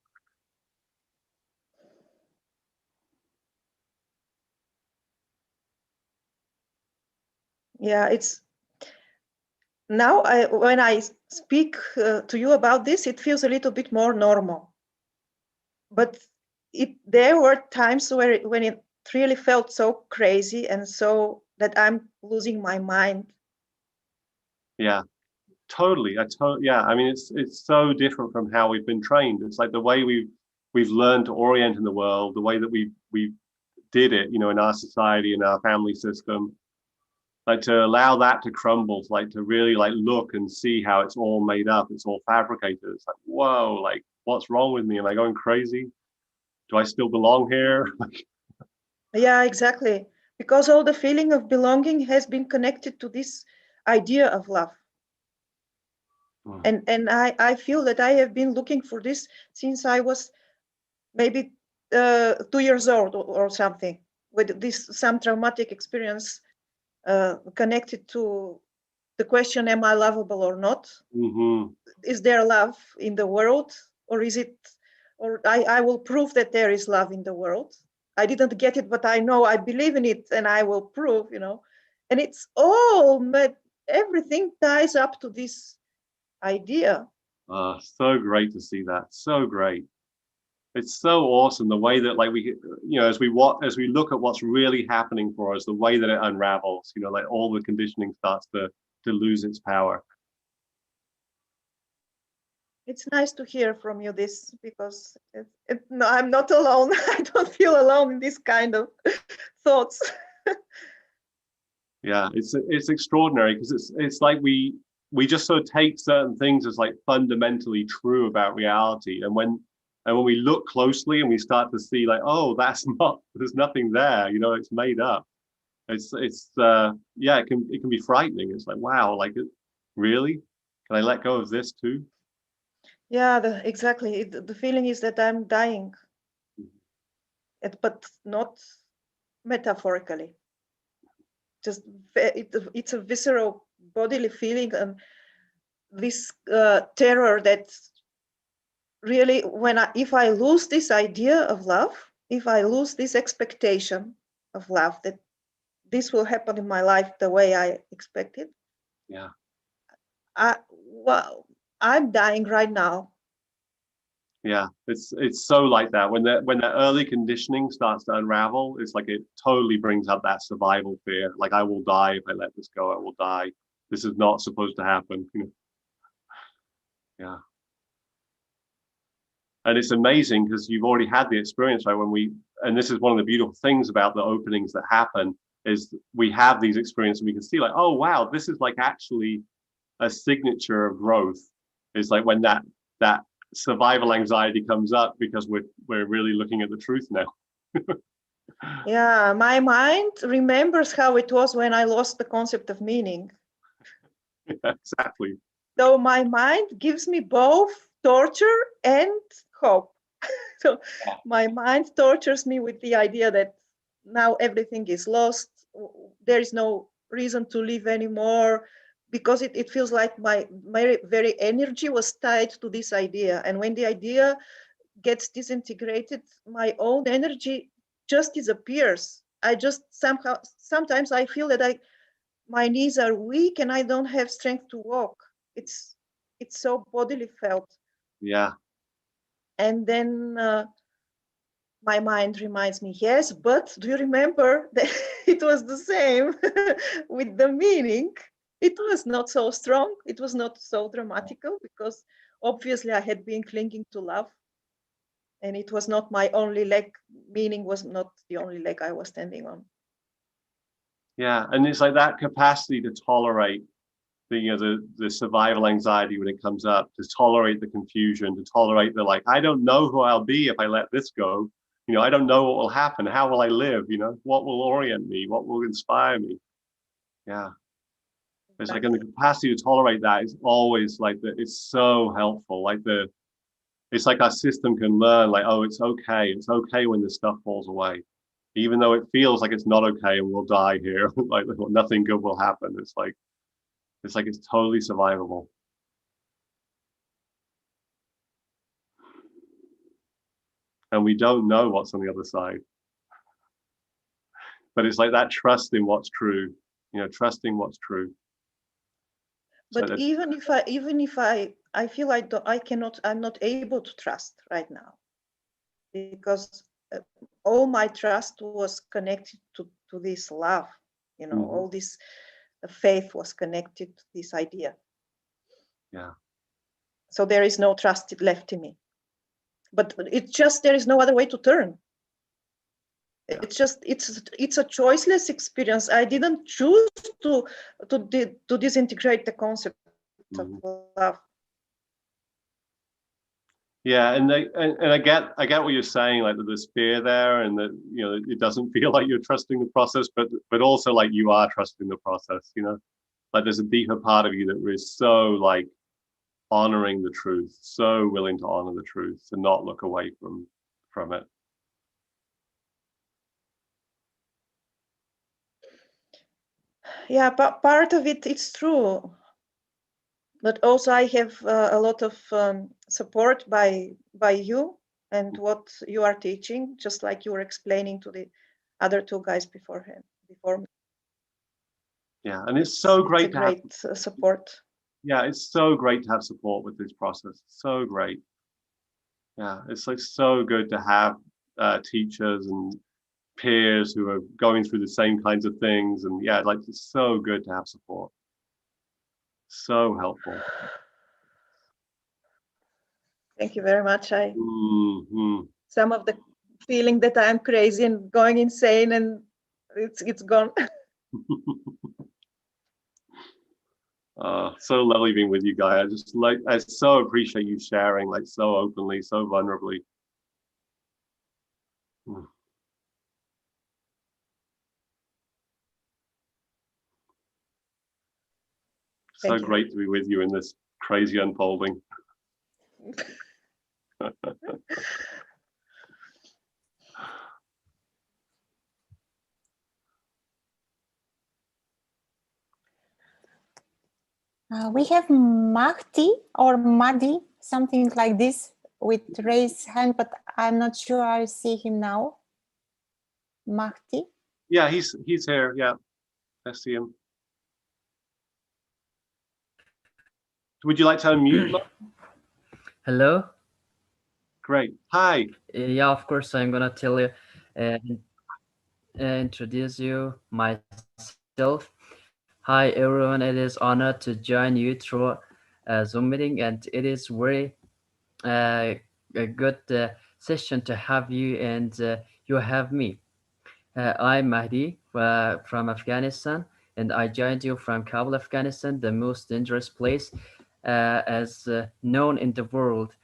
Yeah, it's now when I speak to you about this, it feels a little bit more normal. But there were times when it really felt so crazy and so that I'm losing my mind. Yeah, totally. Yeah, I mean, it's so different from how we've been trained. It's like the way we've learned to orient in the world, the way that we did it, in our society, in our family system. Like to allow that to crumble, like to really like look and see how it's all made up, it's all fabricated. It's like, whoa, like what's wrong with me? Am I going crazy? Do I still belong here? Yeah, exactly. Because all the feeling of belonging has been connected to this idea of love. And I feel that I have been looking for this since I was maybe 2 years old or something, with some traumatic experience connected to the question, am I lovable or not? Mm-hmm. Is there love in the world, or is it, or I will prove that there is love in the world. I didn't get it, but I know I believe in it, and I will prove, and it's all, but everything ties up to this idea. So great to see that. So great. It's so awesome the way that, like, we, as we look at what's really happening for us, the way that it unravels, like all the conditioning starts to lose its power. It's nice to hear from you this, because no, I'm not alone. I don't feel alone in this kind of thoughts. Yeah, it's extraordinary, because it's like we just so take certain things as like fundamentally true about reality, and when we look closely and we start to see, like, oh, there's nothing there, it's made up. It's yeah, it can be frightening. It's like, wow, like, really, can I let go of this too? Yeah, exactly. The feeling is that I'm dying, but not metaphorically. Just it's a visceral bodily feeling, and this terror that really, if I lose this idea of love, if I lose this expectation of love, that this will happen in my life the way I expected. Yeah. Well, I'm dying right now. Yeah, it's so like that. When that early conditioning starts to unravel, it's like it totally brings up that survival fear. Like, I will die if I let this go. I will die. This is not supposed to happen. Yeah. And it's amazing, because you've already had the experience, right? And this is one of the beautiful things about the openings that happen, is we have these experiences and we can see, like, oh, wow, this is like actually a signature of growth. It's like when that survival anxiety comes up, because we're really looking at the truth now. Yeah, my mind remembers how it was when I lost the concept of meaning. Yeah, exactly. So my mind gives me both torture and hope. So my mind tortures me with the idea that now everything is lost. There is no reason to live anymore, because it feels like my very energy was tied to this idea. And when the idea gets disintegrated, my own energy just disappears. I just sometimes I feel that my knees are weak and I don't have strength to walk. It's so bodily felt. Yeah. And then my mind reminds me, yes, but do you remember that it was the same with the meaning? It was not so strong. It was not so dramatical, because obviously I had been clinging to love. And it was not my only leg. Meaning was not the only leg I was standing on. Yeah. And it's like that capacity to tolerate the survival anxiety when it comes up, to tolerate the confusion, to tolerate the, like, I don't know who I'll be if I let this go. I don't know what will happen. How will I live? What will orient me? What will inspire me? Yeah. It's like, and the capacity to tolerate that is always like it's so helpful. Like it's like our system can learn, like, oh, it's okay. It's okay when this stuff falls away, even though it feels like it's not okay and we'll die here. Like, nothing good will happen. It's like it's totally survivable. And we don't know what's on the other side. But it's like that trust in what's true, trusting what's true. But so even if I feel I'm not able to trust right now, because all my trust was connected to this love, mm-hmm. All this faith was connected to this idea. Yeah. So there is no trust left in me. But it's just, there is no other way to turn. Yeah. It's just, it's a choiceless experience. I didn't choose to disintegrate the concept mm-hmm. of love. Yeah, and I get what you're saying, like, that there's fear there, and that it doesn't feel like you're trusting the process, but also like you are trusting the process. Like there's a deeper part of you that is so like honoring the truth, so willing to honor the truth and not look away from it. yeah, part of it's true. But also I have a lot of support by you and what you are teaching, just like you were explaining to the other two guys before me. Yeah, and it's so great it's a great support. Yeah, it's so great to have support with this process. So great. Yeah, it's like so good to have teachers and peers who are going through the same kinds of things. And yeah, like it's so good to have support. So helpful. Thank you very much. Mm-hmm. Some of the feeling that I'm crazy and going insane, and it's gone. So lovely being with you, Guy. I so appreciate you sharing, like so openly, so vulnerably. So great to be with you in this crazy unfolding. We have Mahdi or Madi, something like this, with raised hand, but I'm not sure I see him now. Mahdi? Yeah, he's here. Yeah, I see him. Would you like to unmute? Hello. Great. Hi. Yeah, of course, I'm gonna tell you, introduce you myself. Hi, everyone. It is honor to join you through Zoom meeting, and it is very a good session to have you, and you have me. I'm Mahdi from Afghanistan, and I joined you from Kabul, Afghanistan, the most dangerous place as known in the world.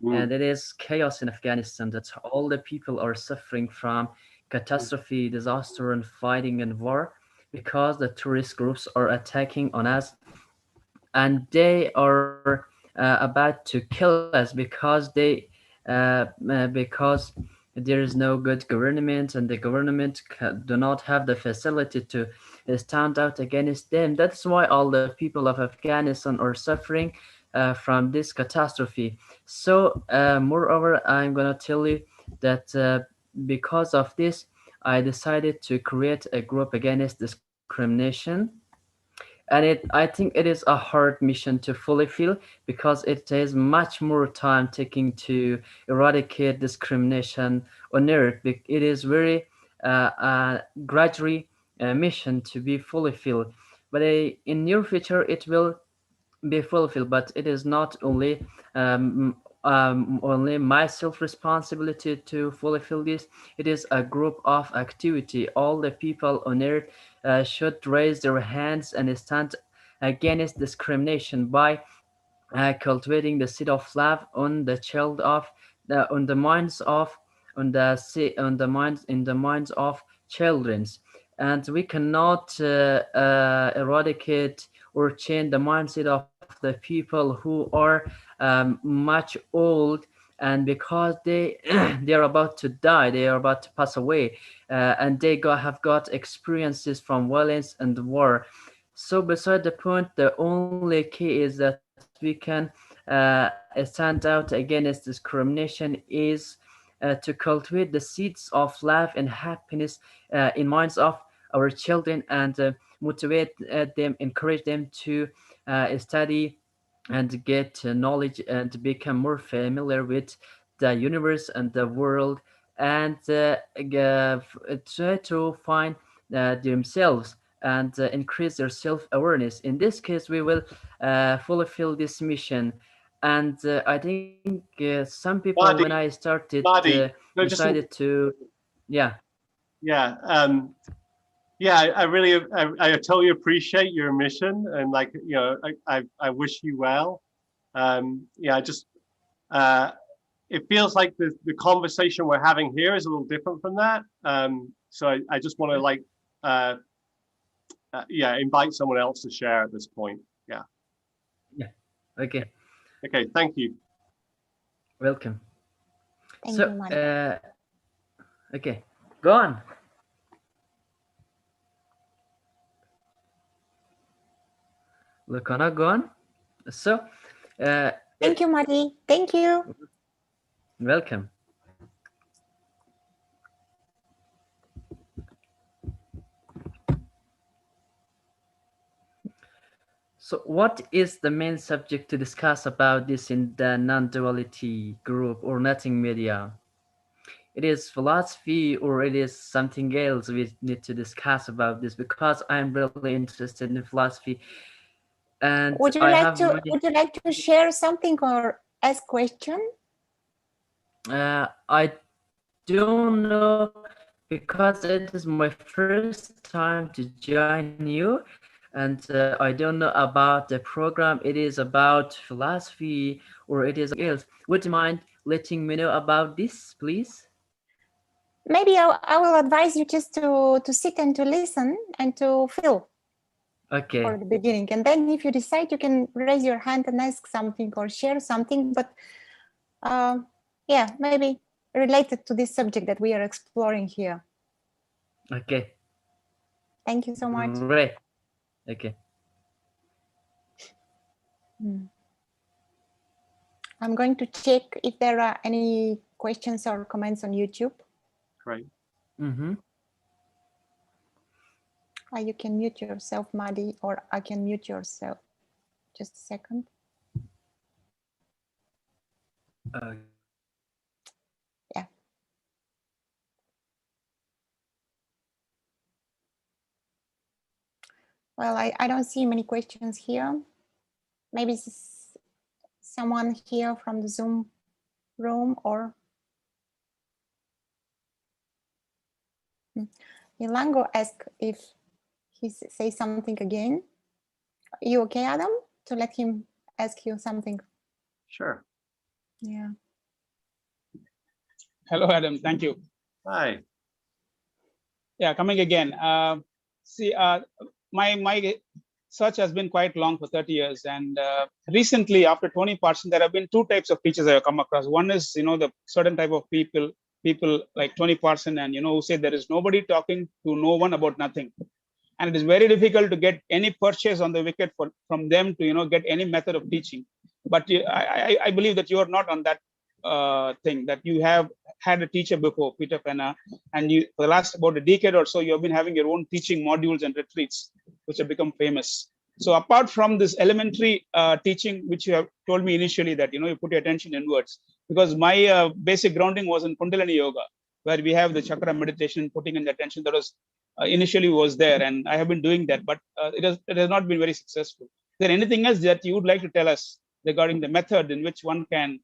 And it is chaos in Afghanistan that all the people are suffering from catastrophe, disaster, and fighting and war because the terrorist groups are attacking on us, and they are about to kill us because there is no good government, and the government do not have the facility to stand out against them. That's why all the people of Afghanistan are suffering from this catastrophe. So moreover, I'm gonna tell you that because of this, I decided to create a group against discrimination, and I think it is a hard mission to fulfill because it is much more time taking to eradicate discrimination on earth. It is very gradually mission to be fulfilled, but in near future it will be fulfilled. But it is not only my self responsibility to fulfill this. It is a group of activity. All the people on earth should raise their hands and stand against discrimination by cultivating the seed of love on the child of on the minds of on the minds in the minds of childrens. And we cannot eradicate or change the mindset of the people who are much old, and because they they are about to die, they are about to pass away, and have got experiences from violence and war. So beside the point, the only key is that we can stand out against discrimination is to cultivate the seeds of love and happiness in minds of our children, and motivate them, encourage them to study and get knowledge and become more familiar with the universe and the world, and try to find themselves and increase their self-awareness. In this case, we will fulfill this mission. And I think some people, when I started, decided to, yeah. Yeah. I really, I totally appreciate your mission, and like, you know, I wish you well. Yeah, just, it feels like the conversation we're having here is a little different from that. So I just want to like, invite someone else to share at this point. Yeah. Yeah. Okay. Okay. Thank you. Welcome. Thank So, you, Mike. okay, go on. Luchana, go on. So, Thank you, Madi. Thank you. welcome. So what is the main subject to discuss about this in the non-duality group or nothing media? It is philosophy or it is something else we need to discuss about this, because I'm really interested in philosophy and Would you like to share something or ask question? I don't know, because it is my first time to join you, and I don't know about the program. It is about philosophy or it is else. Would you mind letting me know about this, please? Maybe I will advise you just to sit and to listen and to feel. Okay. For the beginning, and then if you decide, you can raise your hand and ask something or share something. But yeah, maybe related to this subject that we are exploring here. Okay. Thank you so much. Great. Okay. I'm going to check if there are any questions or comments on YouTube. Great. You can mute yourself, Madi, or I can mute yourself. Just a second. Yeah. Well, I don't see many questions here. Maybe someone here from the Zoom room, or Ilango asked if he say something again. Are you okay, Adam, to let him ask you something? Sure. Yeah. Hello, Adam. Thank you. Hi. Yeah, coming again. See, my search has been quite long, for 30 years, and recently, after 20%, there have been two types of teachers I have come across. One is, the certain type of people like 20%, and who say there is nobody talking to no one about nothing, and it is very difficult to get any purchase on the wicket from them to get any method of teaching. But I believe that you are not on that thing, that you have had a teacher before, Peter Penna, and you, for the last about a decade or so, you have been having your own teaching modules and retreats, which have become famous. So apart from this elementary teaching, which you have told me initially, that you put your attention inwards, because my basic grounding was in Kundalini yoga, where we have the chakra meditation, putting in the attention, that was initially was there, and I have been doing that, but it has not been very successful. Is there anything else that you would like to tell us regarding the method in which one can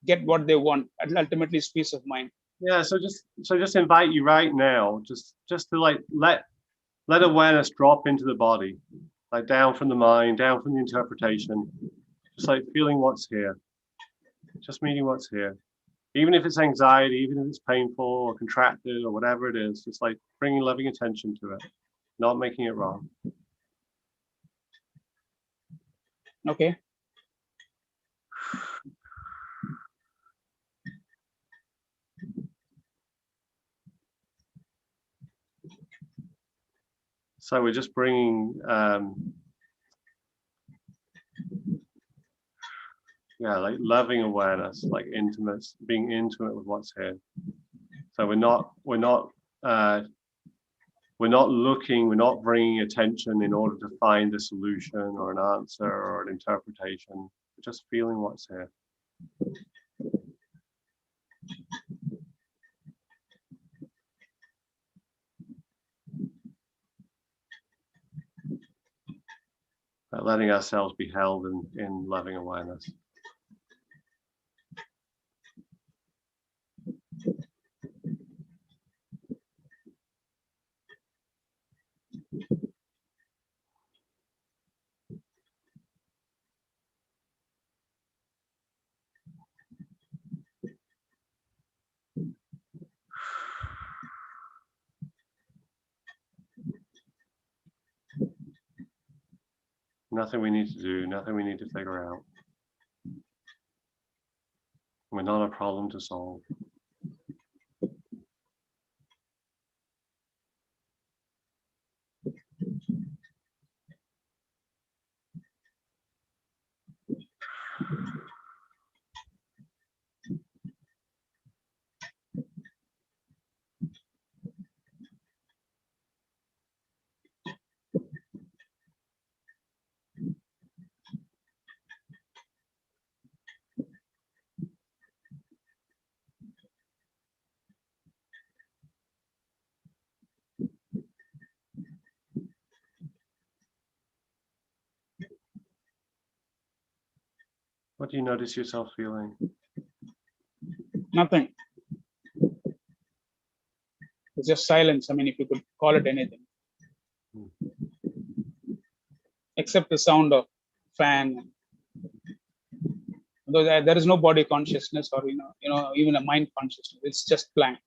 get what they want, and ultimately is peace of mind? Yeah, so just invite you right now, just to like let awareness drop into the body, like down from the mind, down from the interpretation, just like feeling what's here, just meeting what's here. Even if it's anxiety, even if it's painful or contracted or whatever it is, just like bringing loving attention to it, not making it wrong. Okay. So we're just bringing, like loving awareness, like intimate, being intimate with what's here. So we're not looking, we're not bringing attention in order to find a solution or an answer or an interpretation. We're just feeling what's here. Letting ourselves be held in loving awareness. Nothing we need to do, nothing we need to figure out. We're not a problem to solve. What do you notice yourself feeling? Nothing. It's just silence. I mean, if you could call it anything, except the sound of fan. Though there is no body consciousness or even a mind consciousness. It's just blank.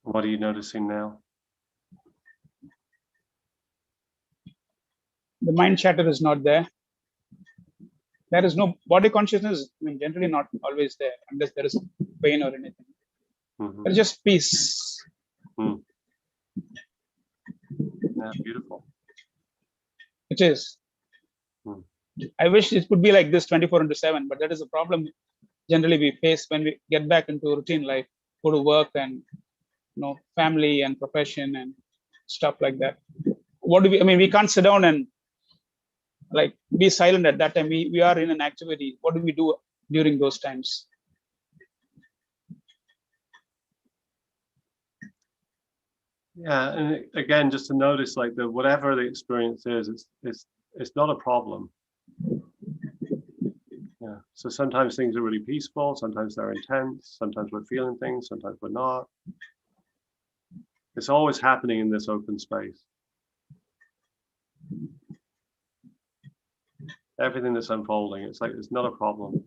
What are you noticing now? The mind chatter is not there. There is no body consciousness. I mean, generally not always there unless there is pain or anything. There's just peace. Yeah, beautiful. It is. I wish it could be like this 24/7, but that is a problem generally we face when we get back into routine life, go to work and family and profession and stuff like that. What do we? I mean, we can't sit down and like be silent at that time. We are in an activity. What do we do during those times? Yeah, and again, just to notice, like whatever the experience is, it's not a problem. Yeah. So sometimes things are really peaceful. Sometimes they're intense. Sometimes we're feeling things. Sometimes we're not. It's always happening in this open space. Everything that's unfolding, it's like it's not a problem.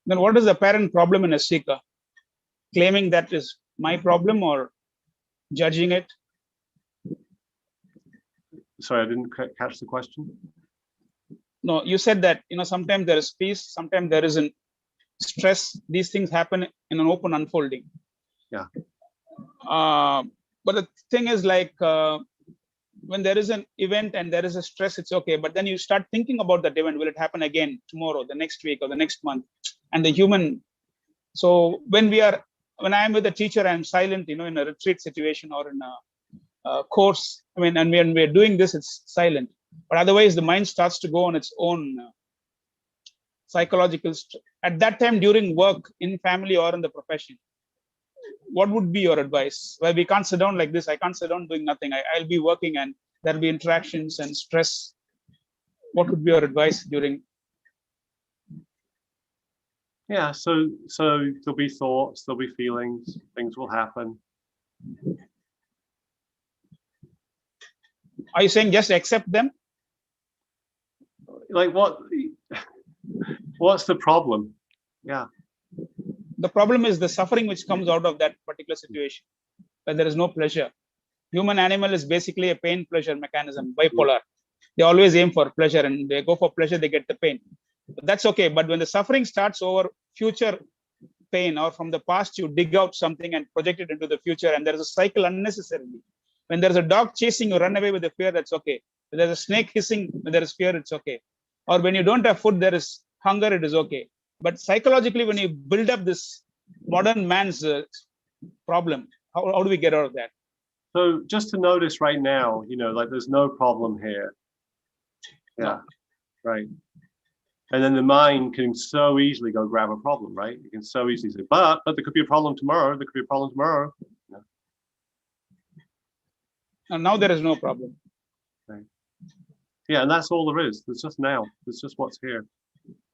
Then what is the apparent problem in a seeker? Claiming that is my problem or judging it? Sorry, I didn't catch the question. No, you said that sometimes there is peace, sometimes there isn't stress. These things happen in an open unfolding. Yeah. But the thing is, like when there is an event and there is a stress, it's okay. But then you start thinking about that event. Will it happen again tomorrow, the next week, or the next month? And the human. So when I'm with a teacher, I'm silent. In a retreat situation or in a course. I mean, and when we're doing this, it's silent. But otherwise, the mind starts to go on its own psychological. At that time, during work, in family or in the profession, what would be your advice? Well, we can't sit down like this. I can't sit down doing nothing. I'll be working and there'll be interactions and stress. What would be your advice during? Yeah, so there'll be thoughts, there'll be feelings, things will happen. Are you saying just accept them? Like what's the problem? Yeah. The problem is the suffering which comes out of that particular situation, where there is no pleasure. Human animal is basically a pain pleasure mechanism, bipolar. They always aim for pleasure and they go for pleasure, they get the pain. But that's okay. But when the suffering starts over future pain or from the past, you dig out something and project it into the future. And there is a cycle unnecessarily. When there's a dog chasing you, run away with the fear, that's okay. When there's a snake hissing, when there is fear, it's okay. Or when you don't have food, there is hunger, it is okay. But psychologically, when you build up this modern man's problem, how do we get out of that? So just to notice right now, like there's no problem here. Yeah, right. And then the mind can so easily go grab a problem, right? You can so easily say, but there could be a problem tomorrow. There could be a problem tomorrow. And now there is no problem. Right. Yeah, and that's all there is. It's just now. It's just what's here.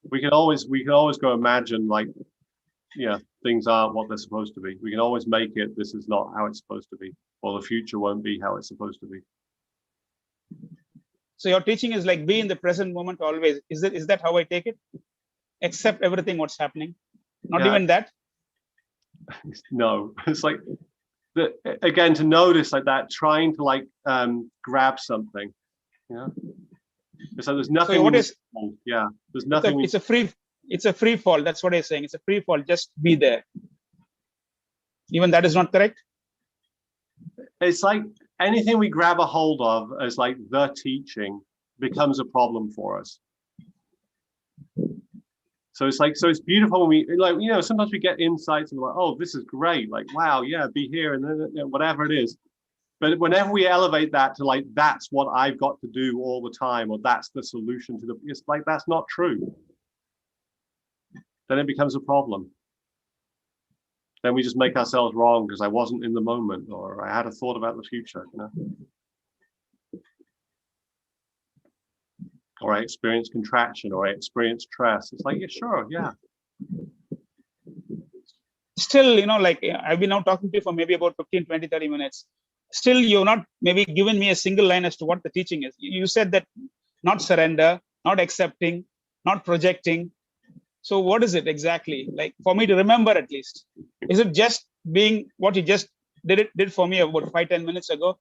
We can always go imagine like, things aren't what they're supposed to be. We can always make it. This is not how it's supposed to be, or the future won't be how it's supposed to be. So your teaching is like be in the present moment always. Is that how I take it? Accept everything what's happening. Not even that. No, it's like again to notice like that, trying to like grab something. So there's nothing. So what is? There's nothing. It's a free fall. That's what I'm saying. It's a free fall. Just be there. Even that is not correct. It's like anything we grab a hold of as like the teaching becomes a problem for us. So it's beautiful when we like, sometimes we get insights and we're like, oh, this is great. Like, wow, yeah, be here and then whatever it is. But whenever we elevate that to like, that's what I've got to do all the time, or that's the solution to it's like, that's not true. Then it becomes a problem. Then we just make ourselves wrong because I wasn't in the moment, or I had a thought about the future, Or I experienced contraction, or I experienced stress. It's like, yeah, sure, yeah. Still, like I've been now talking to you for maybe about 15, 20, 30 minutes. Still, you've not maybe given me a single line as to what the teaching is. You said that not surrender, not accepting, not projecting. So what is it exactly? Like for me to remember at least. Is it just being what you just did for me about 5-10 minutes ago?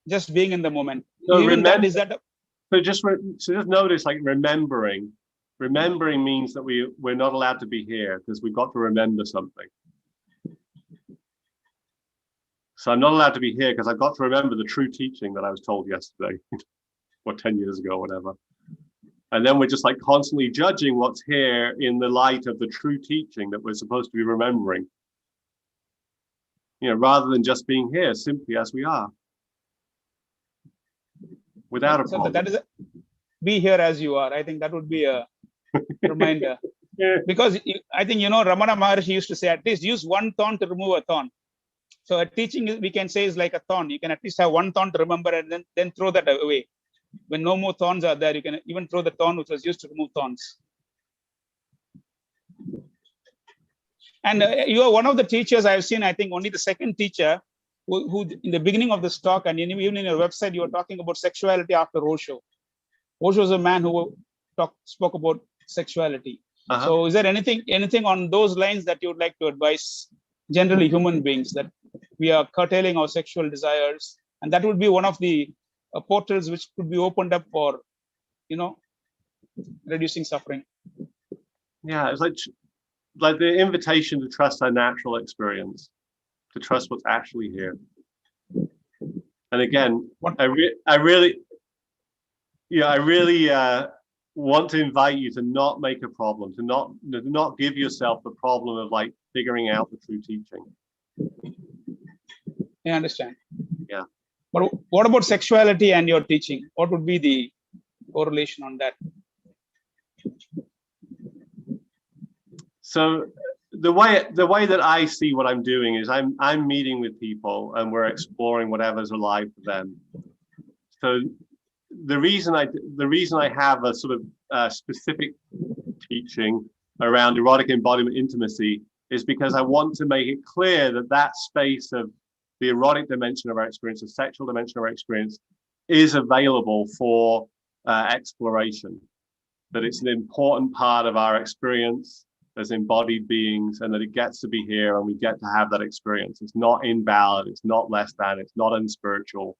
Just being in the moment. So So just notice like remembering. Remembering means that we're not allowed to be here because we've got to remember something. So I'm not allowed to be here because I've got to remember the true teaching that I was told yesterday or 10 years ago, whatever. And then we're just like constantly judging what's here in the light of the true teaching that we're supposed to be remembering. Rather than just being here simply as we are. Without a problem. So that is be here as you are. I think that would be a reminder. Yeah. Because I think, Ramana Maharshi used to say, at least use one thorn to remove a thorn. So a teaching, we can say, is like a thorn. You can at least have one thorn to remember and then throw that away. When no more thorns are there, you can even throw the thorn which was used to remove thorns. And you are one of the teachers I've seen, I think only the second teacher who in the beginning of this talk, and even in your website, you were talking about sexuality after Osho. Osho was a man who spoke about sexuality. Uh-huh. So is there anything on those lines that you would like to advise generally human beings, that we are curtailing our sexual desires? And that would be one of the portals which could be opened up for, reducing suffering. Yeah, it's like the invitation to trust our natural experience, to trust what's actually here. And again, I really want to invite you to not make a problem, to not give yourself the problem of like figuring out the true teaching. I understand. Yeah. But what about sexuality and your teaching? What would be the correlation on that? So the way that I see what I'm doing is I'm meeting with people and we're exploring whatever's alive for them. So the reason I have a sort of specific teaching around erotic embodiment intimacy is because I want to make it clear that space of the erotic dimension of our experience, the sexual dimension of our experience, is available for exploration. That it's an important part of our experience as embodied beings, and that it gets to be here and we get to have that experience. It's not invalid, it's not less than, it's not unspiritual.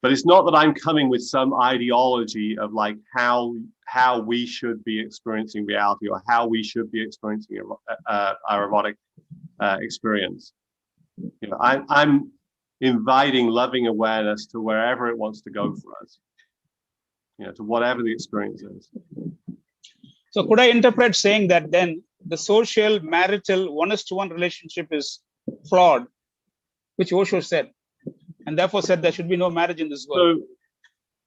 But it's not that I'm coming with some ideology of like how we should be experiencing reality or how we should be experiencing our erotic experience. You know, I'm inviting loving awareness to wherever it wants to go for us. You know, to whatever the experience is. So could I interpret saying that then the social marital one-to-one relationship is flawed, which Osho said, and therefore said there should be no marriage in this world?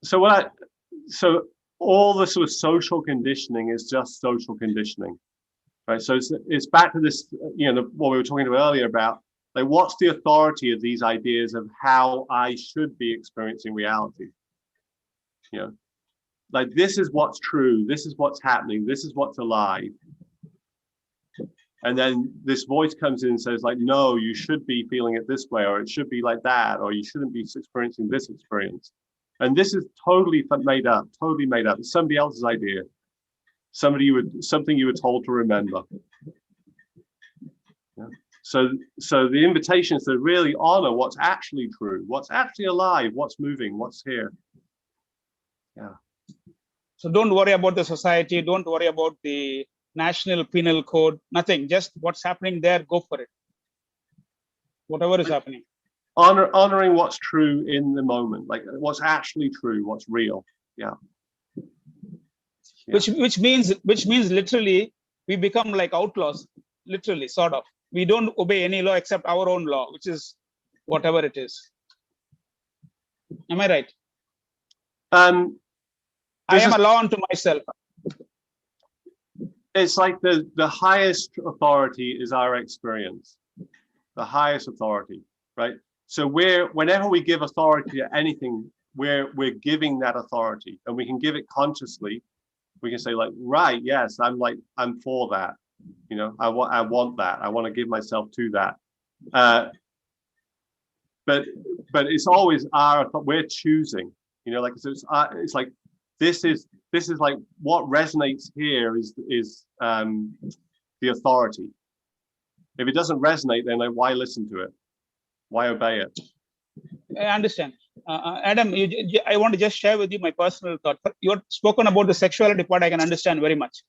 So all the sort of social conditioning is just social conditioning, right? So it's back to this, you know, what we were talking about earlier about, like, what's the authority of these ideas of how I should be experiencing reality? You know, like, this is what's true, this is what's happening, this is what's alive. And then this voice comes in and says, like, no, you should be feeling it this way, or it should be like that, or you shouldn't be experiencing this experience. And this is totally made up, It's somebody else's idea. Something you were told to remember. Yeah. So the invitation is to really honor what's actually true, what's actually alive, what's moving, what's here. Yeah. So don't worry about the society, don't worry about the national penal code, nothing, just what's happening there, go for it. Whatever is happening. Honoring what's true in the moment, like what's actually true, what's real. Yeah. Which means literally we become like outlaws, literally, sort of. We don't obey any law except our own law, which is whatever it is. Am I right? I am a law unto myself. It's like the highest authority is our experience, the highest authority, right? So whenever we give authority to anything, we're giving that authority, and we can give it consciously. We can say, like, right, yes, I'm for that. You know, I want that. I want to give myself to that. But it's always we're choosing. You know, like, so it's like this is like what resonates here is the authority. If it doesn't resonate, then like, why listen to it? Why obey it? I understand. Adam, I want to just share with you my personal thought. You've spoken about the sexuality part, I can understand very much.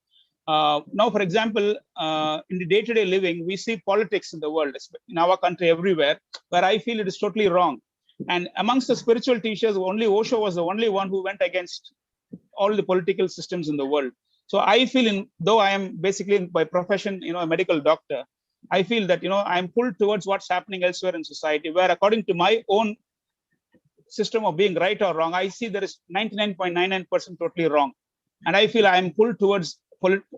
Now, for example, in the day-to-day living, we see politics in the world, in our country, everywhere, where I feel it is totally wrong. And amongst the spiritual teachers, only Osho was the only one who went against all the political systems in the world. So I feel, though I am basically by profession, you know, a medical doctor, I feel that, you know, I'm pulled towards what's happening elsewhere in society, where according to my own system of being right or wrong, I see there is 99.99% totally wrong. And I feel I'm pulled towards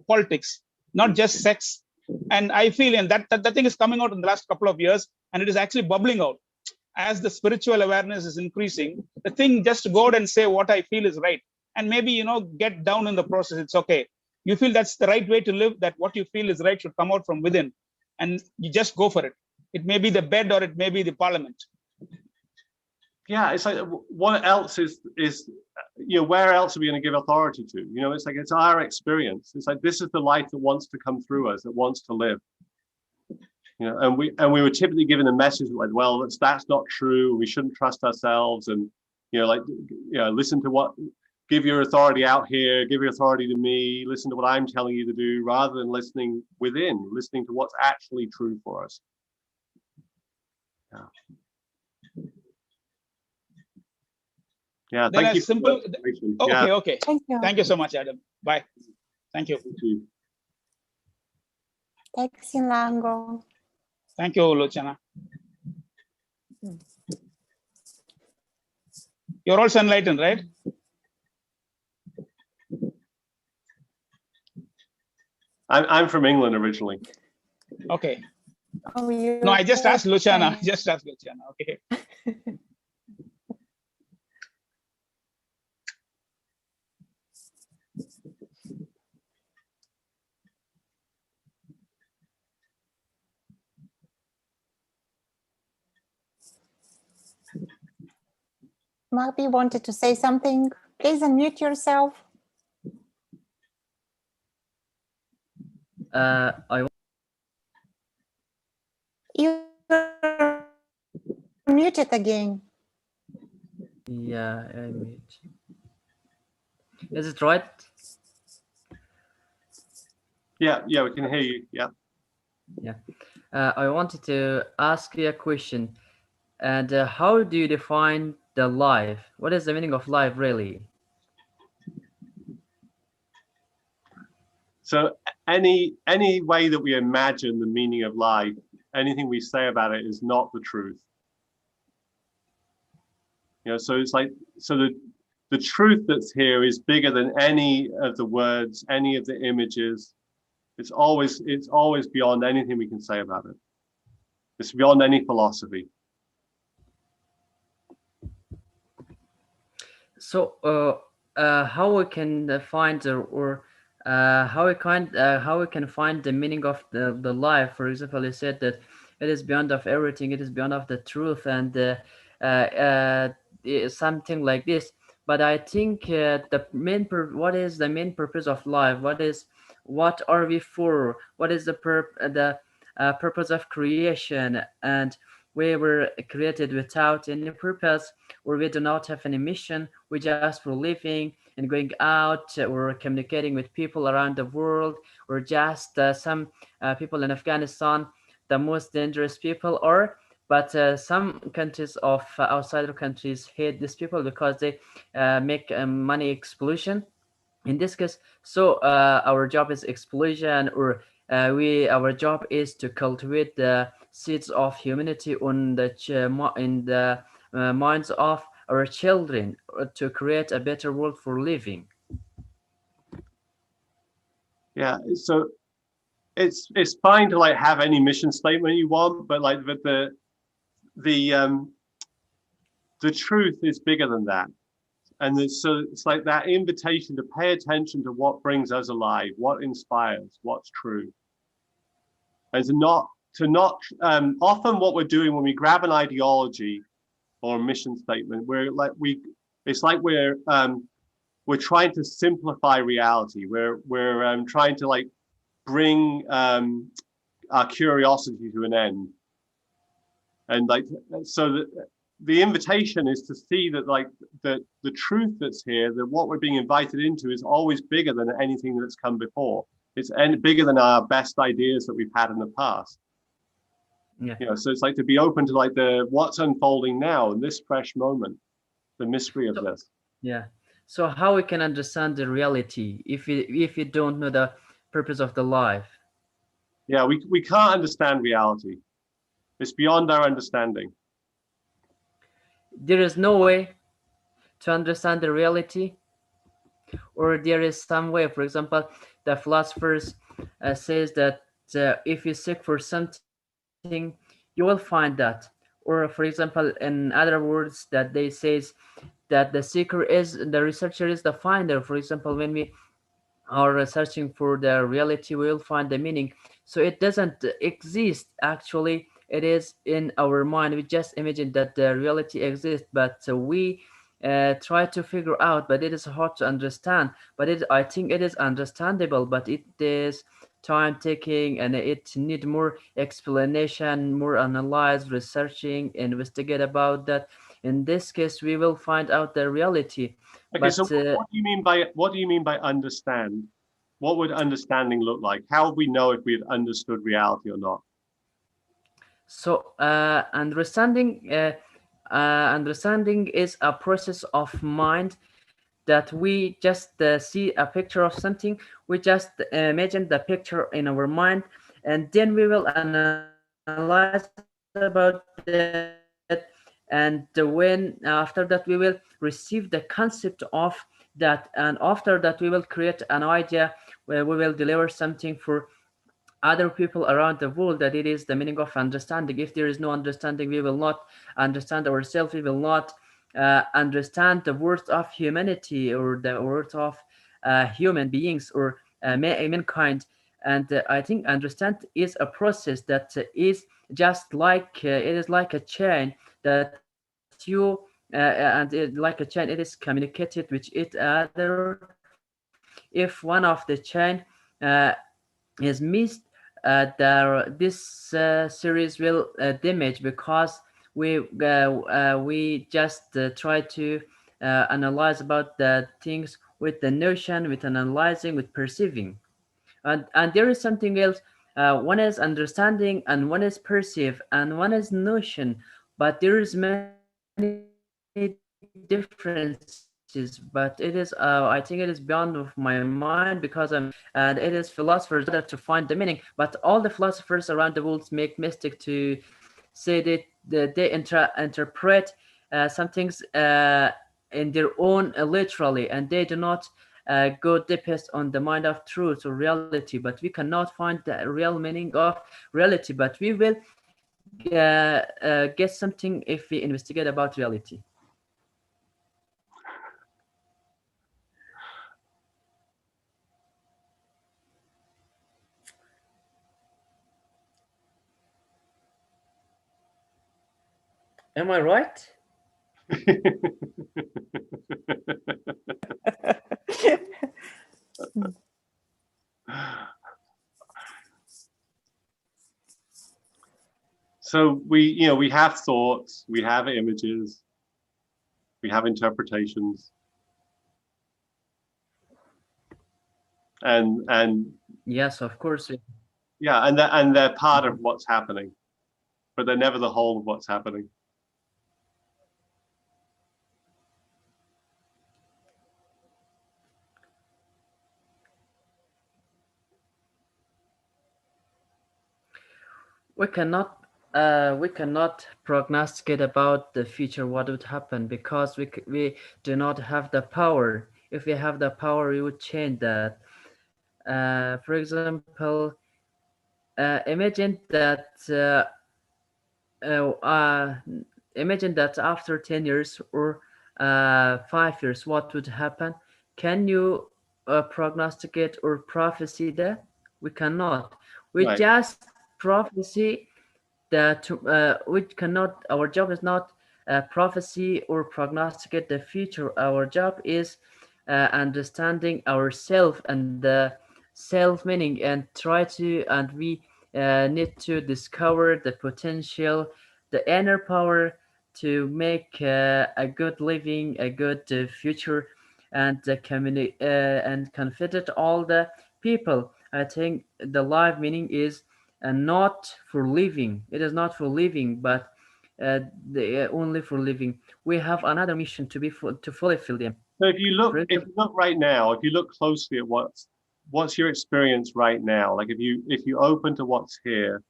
politics, not just sex. And I feel, and that thing is coming out in the last couple of years, and it is actually bubbling out. As the spiritual awareness is increasing, the thing just to go out and say what I feel is right. And maybe, you know, get down in the process. It's okay. You feel that's the right way to live, that what you feel is right should come out from within. And you just go for it. It may be the bed or it may be the parliament. Yeah, it's like, what else is you know, where else are we going to give authority to? You know, it's like, it's our experience. It's like, this is the life that wants to come through us, that wants to live. You know, and we were typically given a message like, well, that's not true. We shouldn't trust ourselves, and, you know, like, you know, listen to what, give your authority out here, give your authority to me, listen to what I'm telling you to do, rather than listening within, listening to what's actually true for us. Yeah. Yeah, Then thank you. Simple. Yeah. Okay. Thank you so much, Adam. Bye. Thank you. Thank you. Thanks, Lango. Thank you, Luchana. You're also enlightened, right? I'm from England originally. Okay. Oh, no, I just asked Luchana. Just asked Luchana. Okay. Marby wanted to say something. Please unmute yourself. You're muted again. Yeah, image. Is it right? Yeah, we can hear you. Yeah. Yeah. I wanted to ask you a question. And how do you define the life? What is the meaning of life, really? So any way that we imagine the meaning of life, anything we say about it is not the truth. So it's like, so the truth that's here is bigger than any of the words, any of the images. It's always beyond anything we can say about it. It's beyond any philosophy. So, how we can find or how we can find the meaning of the life? For example, you said that it is beyond of everything. It is beyond of the truth, and something like this. But I think what is the main purpose of life? What are we for? What is the purpose of creation? And we were created without any purpose, or we do not have any mission. We just for living and going out or communicating with people around the world, or just some people in Afghanistan, the most dangerous people are. But some countries of outsider countries hate these people because they make money explosion in this case. So our job is explosion, or our job is to cultivate the seeds of humanity on in the minds of our children, to create a better world for living. Yeah, so it's fine to like have any mission statement you want, but like the truth is bigger than that. And so it's like that invitation to pay attention to what brings us alive, what inspires, what's true. And to not often what we're doing when we grab an ideology or a mission statement, it's like we're trying to simplify reality. We're trying to like bring our curiosity to an end. And like, so that the invitation is to see that like the truth that's here, that what we're being invited into is always bigger than anything that's come before. It's bigger than our best ideas that we've had in the past. Yeah. So it's like to be open to like what's unfolding now in this fresh moment, the mystery of this. Yeah. So how we can understand the reality if you don't know the purpose of the life? Yeah, we can't understand reality. It's beyond our understanding. There is no way to understand the reality, or there is some way. For example, the philosophers says that if you seek for something, you will find that. Or for example, in other words, that they says that the researcher is the finder. For example, when we are searching for the reality, we will find the meaning. So it doesn't exist actually. It is in our mind. We just imagine that the reality exists, but we try to figure out, but it is hard to understand. But I think it is understandable, but it is time taking, and it need more explanation, more analyze, researching, investigate about that. In this case, we will find out the reality. Okay, But so what do you mean by understand? What would understanding look like? How would we know if we had understood reality or not? So understanding is a process of mind that we just see a picture of something. We just imagine the picture in our mind, and then we will analyze about that. And when after that we will receive the concept of that, and after that we will create an idea where we will deliver something for other people around the world, that it is the meaning of understanding. If there is no understanding, we will not understand ourselves. We will not understand the worth of humanity, or the worth of human beings, or mankind. And I think understand is a process that is just like it is like a chain that like a chain, it is communicated with each other. If one of the chain is missed, this series will damage, because we just try to analyze about the things with the notion, with analyzing, with perceiving, and there is something else. One is understanding, and one is perceive, and one is notion, but there is many differences. But it is I think it is beyond of my mind, because and it is philosophers that to find the meaning, but all the philosophers around the world make mistake to say that they interpret some things in their own literally, and they do not go deepest on the mind of truth or reality. But we cannot find the real meaning of reality, but we will get something if we investigate about reality. Am I right? So we have thoughts, we have images, we have interpretations, and Yes, of course. yeah, and they're part of what's happening, but they're never the whole of what's happening. We cannot prognosticate about the future, what would happen, because we do not have the power. If we have the power, we would change that. For example, uh, uh, imagine that after 10 years or 5 years, what would happen? Can you prognosticate or prophesy that? We cannot. We Right. just prophesy that we cannot. Our job is not prophecy or prognosticate the future. Our job is understanding ourself and the self meaning, and try to, and we need to discover the potential, the inner power to make a good living, a good future, and and confident all the people. I think the life meaning is not for living. It is not for living, but only for living. We have another mission to to fulfill them. So if you look right now, if you look closely at what's your experience right now, like if you open to what's here,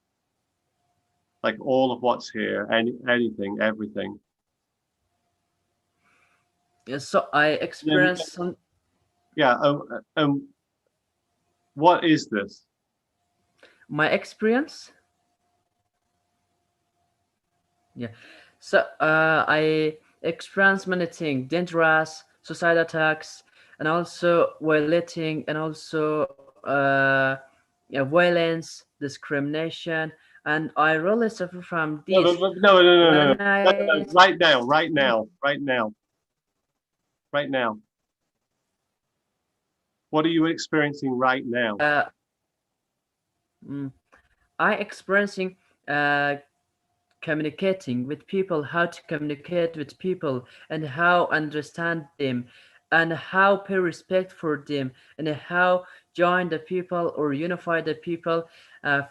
like all of what's here, anything, everything. So I experienced some. Yeah. What is this? My experience. Yeah. So I experienced many things: dangerous suicide attacks, and also violating, and also yeah, violence, discrimination, and I really suffer from this. No. When I Right now, right now, right now, right now. What are you experiencing right now? I experiencing communicating with people, how to communicate with people, and how understand them, and how pay respect for them, and how join the people or unify the people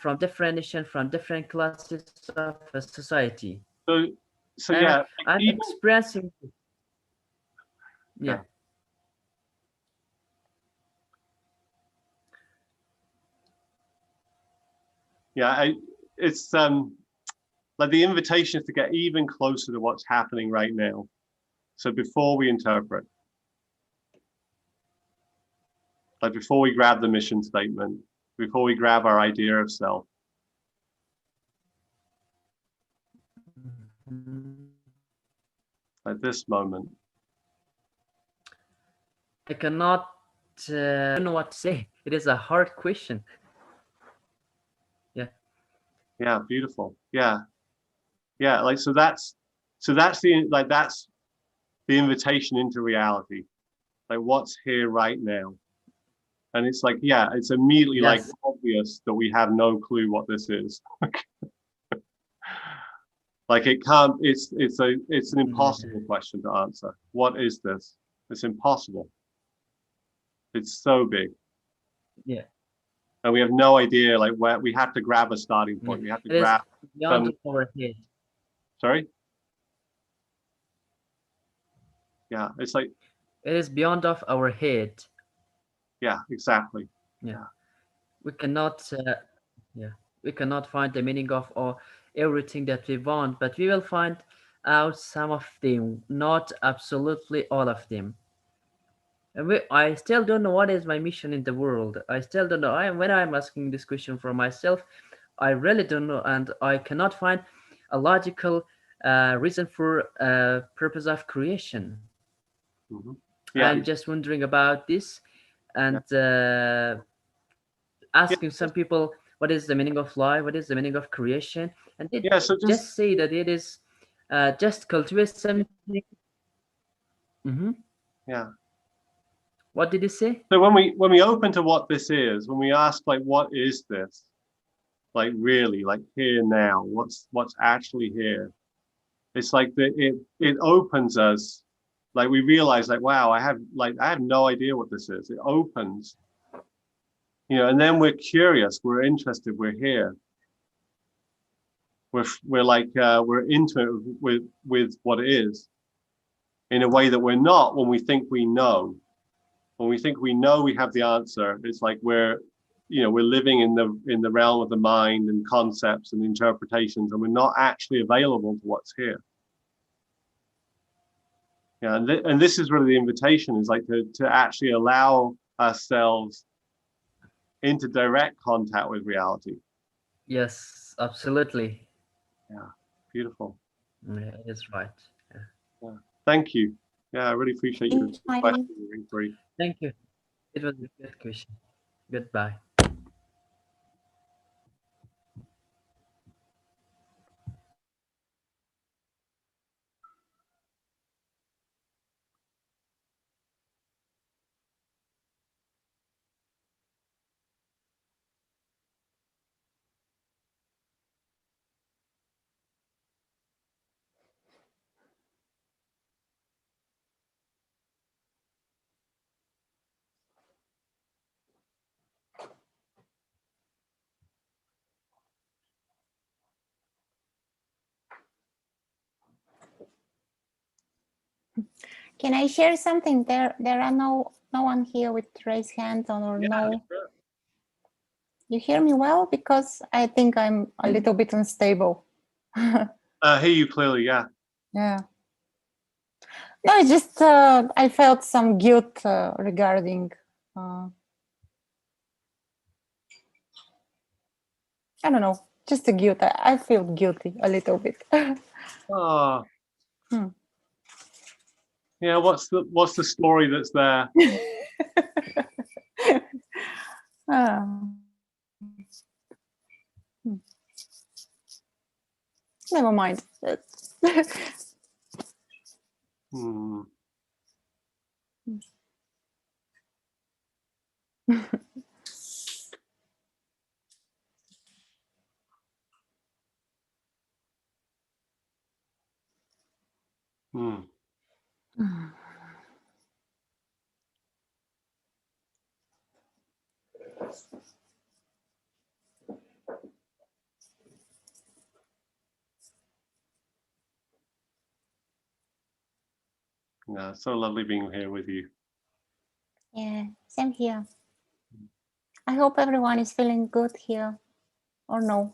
from different nations, from different classes of a society. So And yeah, I'm experiencing, yeah. Yeah, it's like the invitation is to get even closer to what's happening right now. So before we interpret, like before we grab the mission statement, before we grab our idea of self. At this moment. I cannot I don't know what to say. It is a hard question. Yeah. Yeah, beautiful. Yeah. Yeah, like that's the invitation into reality. Like what's here right now. And it's like, yeah, it's immediately like obvious that we have no clue what this is. Like it can't. It's an impossible question to answer. What is this? It's impossible. It's so big. Yeah. And we have no idea, like, where we have to grab a starting point. We have to It is grab beyond our head. Sorry? Yeah, it's like, It is beyond of our head. yeah, exactly. Yeah. We cannot we cannot find the meaning of everything that we want, but we will find out some of them, not absolutely all of them. And I still don't know what is my mission in the world. I still don't know. When I'm asking this question for myself, I really don't know, and I cannot find a logical reason for purpose of creation. Yeah. I'm just wondering about this, and asking some people what is the meaning of life, what is the meaning of creation, and they so just say that it is just cultivate something. Yeah. What did you say? So when we open to what this is, when we ask, like, what is this? Like, really, like, here now, what's actually here? It's like it opens us, like, we realize, like, wow, I have no idea what this is. It opens, and then we're curious, we're interested, we're here. We're like we're intimate with what it is in a way that we're not when we think we know. When we think we know we have the answer, it's like we're living in the realm of the mind and concepts and interpretations, and we're not actually available to what's here. Yeah, and this is really the invitation, is like to actually allow ourselves into direct contact with reality. Yes, absolutely. Yeah, beautiful. Yeah, it's right. Yeah. Thank you. Yeah, I really appreciate your question. Thank you. It was a good question. Goodbye. Can I share something? There are no one here with raised hand or no. Sure. You hear me well? Because I think I'm a little bit unstable. I hear you clearly. Yeah. Yeah. No, it's just I felt some guilt regarding. I don't know, just a guilt. I feel guilty a little bit. Oh. Yeah. What's the story that's there? Never mind. Yeah, so lovely being here with you. Yeah, same here. I hope everyone is feeling good here, or no.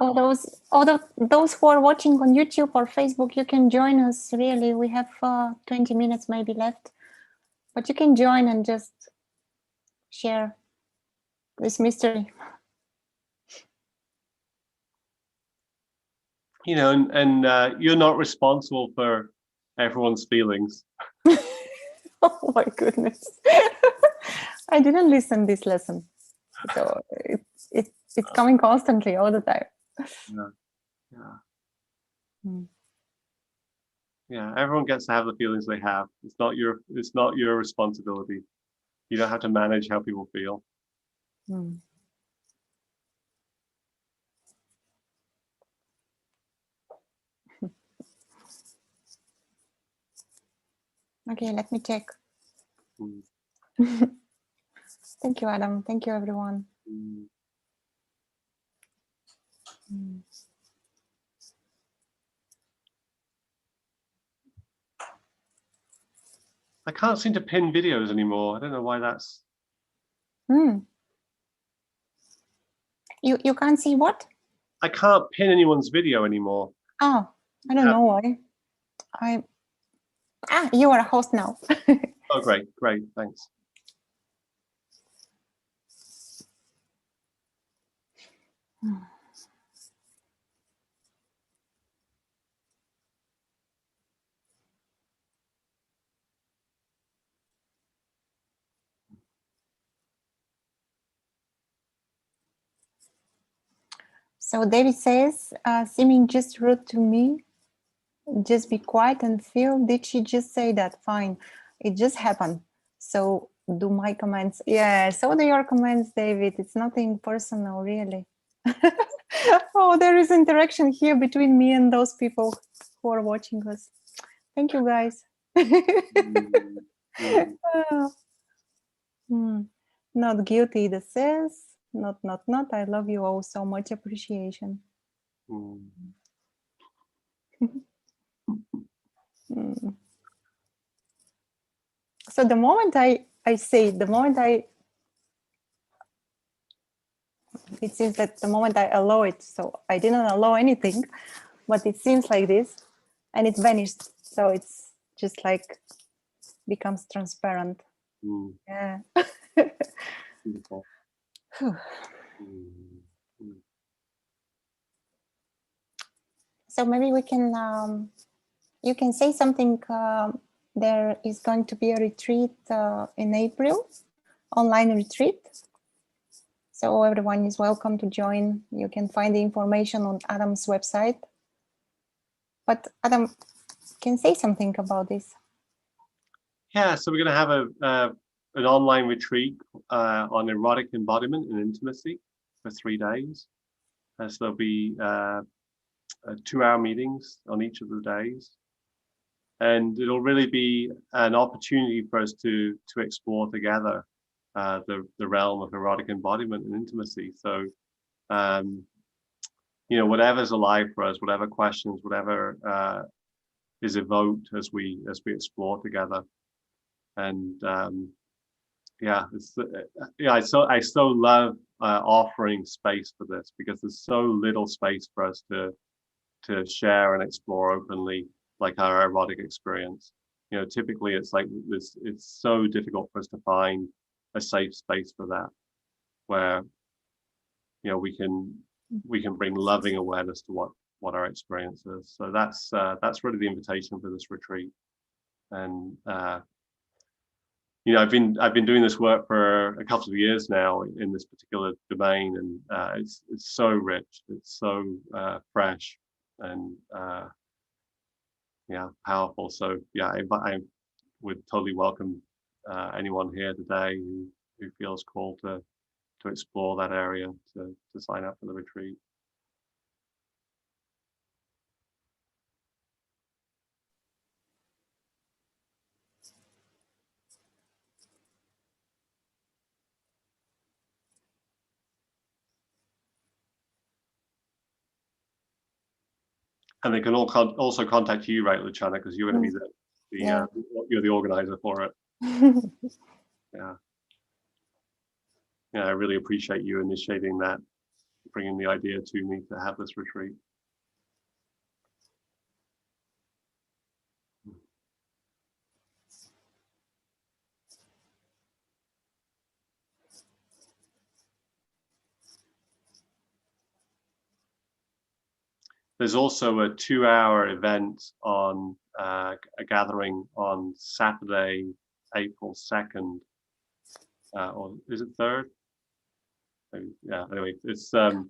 All those who are watching on YouTube or Facebook, you can join us. Really, we have 20 minutes maybe left, but you can join and just share this mystery. And you're not responsible for everyone's feelings. Oh my goodness. I didn't listen this lesson, so it's coming constantly all the time. Yeah, everyone gets to have the feelings they have. It's not your responsibility. You don't have to manage how people feel. Okay, let me check. Mm. Thank you, Adam. Thank you, everyone. Mm. Mm. I can't seem to pin videos anymore. I don't know why that's. Mm. You can't see what? I can't pin anyone's video anymore. Oh, I don't know why. You are a host now. Oh, great, thanks. So David says, seeming just rude to me, just be quiet and feel. Did she just say that? Fine, it just happened. So do my comments. Yeah, so do your comments, David. It's nothing personal, really. Oh, there is interaction here between me and those people who are watching us. Thank you, guys. Not guilty, this says. Not. I love you all so much. Appreciation. So the moment it seems that the moment I allow it, so I didn't allow anything, but it seems like this, and it vanished. So it's just like becomes transparent. Yeah. Beautiful. So maybe we can, you can say something. There is going to be a retreat in April, online retreat. So everyone is welcome to join. You can find the information on Adam's website. But Adam, can say something about this. Yeah, so we're going to have an online retreat on erotic embodiment and intimacy for 3 days. So there'll be 2-hour meetings on each of the days. And it'll really be an opportunity for us to explore together the realm of erotic embodiment and intimacy. So, whatever's alive for us, whatever questions, whatever is evoked as we explore together. And I so love offering space for this, because there's so little space for us to share and explore openly, like our erotic experience. Typically it's like this. It's so difficult for us to find a safe space for that, where we can bring loving awareness to what our experience is. So that's really the invitation for this retreat. And I've been doing this work for a couple of years now in this particular domain, and it's so rich, it's so fresh, and powerful. So I would totally welcome anyone here today who feels called to explore that area to sign up for the retreat. And they can also contact you, right, Luchana, because you're going to be you're the organizer for it. Yeah, I really appreciate you initiating that, bringing the idea to me to have this retreat. There's also a 2-hour event on a gathering on Saturday, April 2nd, or is it 3rd? Yeah. Anyway, it's the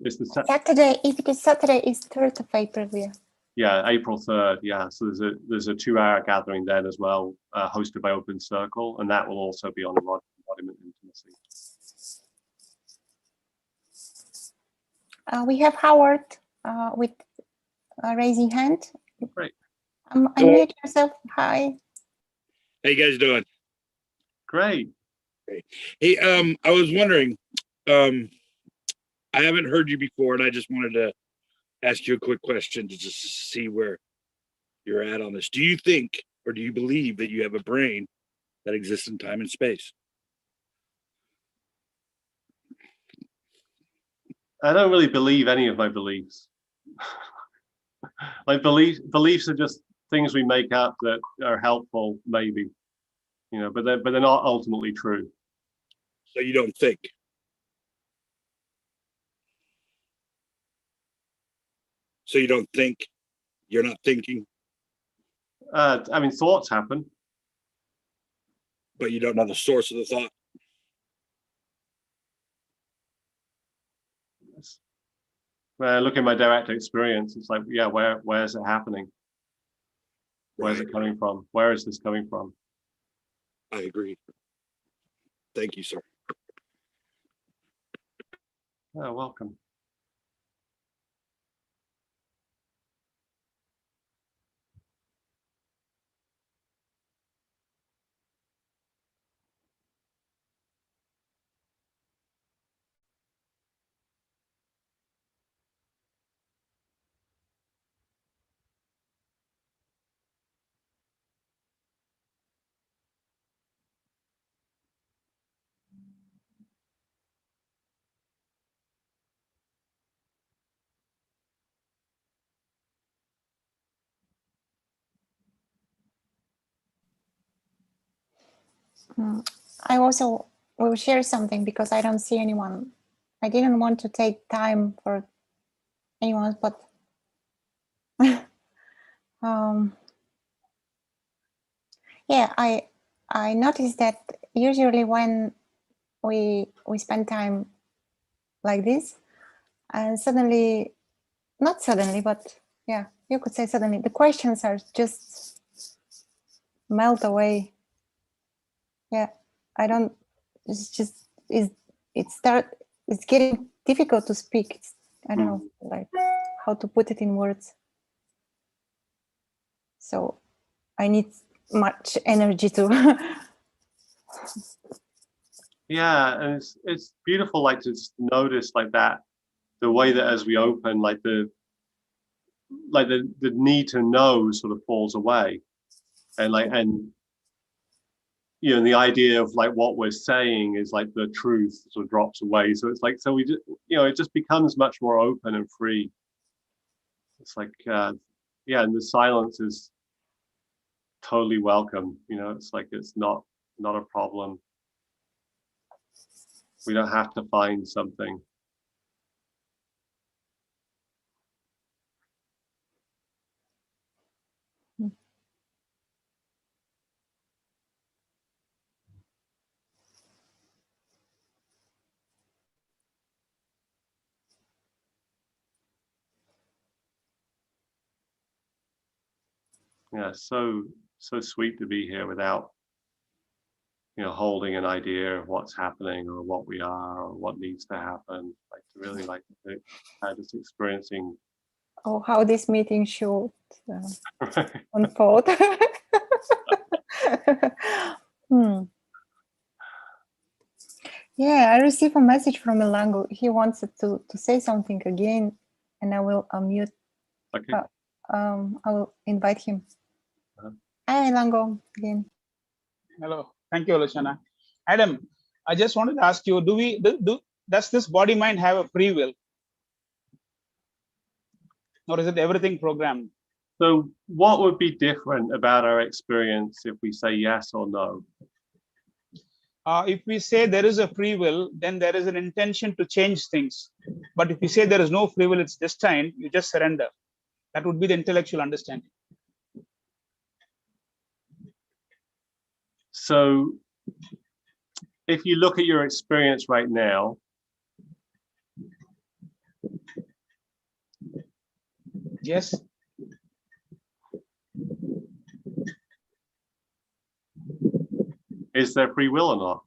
Saturday. If it is Saturday, it's 3rd of April. Yeah. Yeah, April 3rd. Yeah. So there's a 2-hour gathering then as well, hosted by Open Circle, and that will also be on embodiment intimacy. We have Howard with raising hand. Great. Unmute yourself. Hi. How you guys doing? Great. Great. Hey, I was wondering, I haven't heard you before, and I just wanted to ask you a quick question to just see where you're at on this. Do you think, or do you believe that you have a brain that exists in time and space? I don't really believe any of my beliefs. Like beliefs are just things we make up that are helpful, maybe, you know, but they're not ultimately true. So you don't think? So you don't think? You're not thinking? I mean, thoughts happen. But you don't know the source of the thought? When I look at my direct experience, it's like, yeah, where's it happening? Where's it coming from? Where is this coming from? I agree. Thank you, sir. Oh, welcome. I also will share something because I don't see anyone. I didn't want to take time for anyone, but yeah, I noticed that usually when we spend time like this, and suddenly, not suddenly, but yeah, you could say suddenly, the questions are just melt away. Yeah, I don't. It's just it's getting difficult to speak. I don't know, like how to put it in words. So I need much energy to. Yeah, and it's beautiful, like to just notice like that, the way that as we open, like the need to know sort of falls away, and you know, the idea of like what we're saying is like the truth sort of drops away. So it's like, so we just, you know, it just becomes much more open and free. It's like, yeah, and the silence is totally welcome. You know, it's like, it's not a problem. We don't have to find something. Yeah, so sweet to be here without, you know, holding an idea of what's happening or what we are or what needs to happen. Like to really like just experiencing. Oh, how this meeting should unfold. Yeah, I received a message from Elango. He wants to say something again, and I will unmute. Okay. I will invite him. Hi, Elango, again. Hello, thank you, Luchana. Adam, I just wanted to ask you: does this body mind have a free will, or is it everything programmed? So, what would be different about our experience if we say yes or no? If we say there is a free will, then there is an intention to change things. But if we say there is no free will, it's destined, you just surrender. That would be the intellectual understanding. So, if you look at your experience right now, yes. Is there free will or not?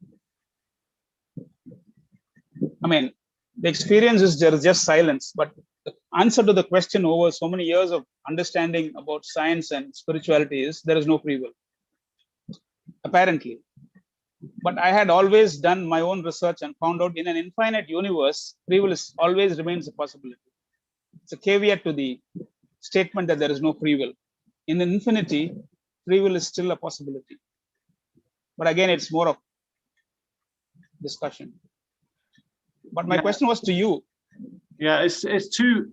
I mean, the experience is there is just silence, but the answer to the question over so many years of understanding about science and spirituality is there is no free will. apparently. But I had always done my own research and found out in an infinite universe, free will always remains a possibility. It's a caveat to the statement that there is no free will. In an infinity, free will is still a possibility. But again, it's more of discussion. But my question was to you. Yeah, it's two.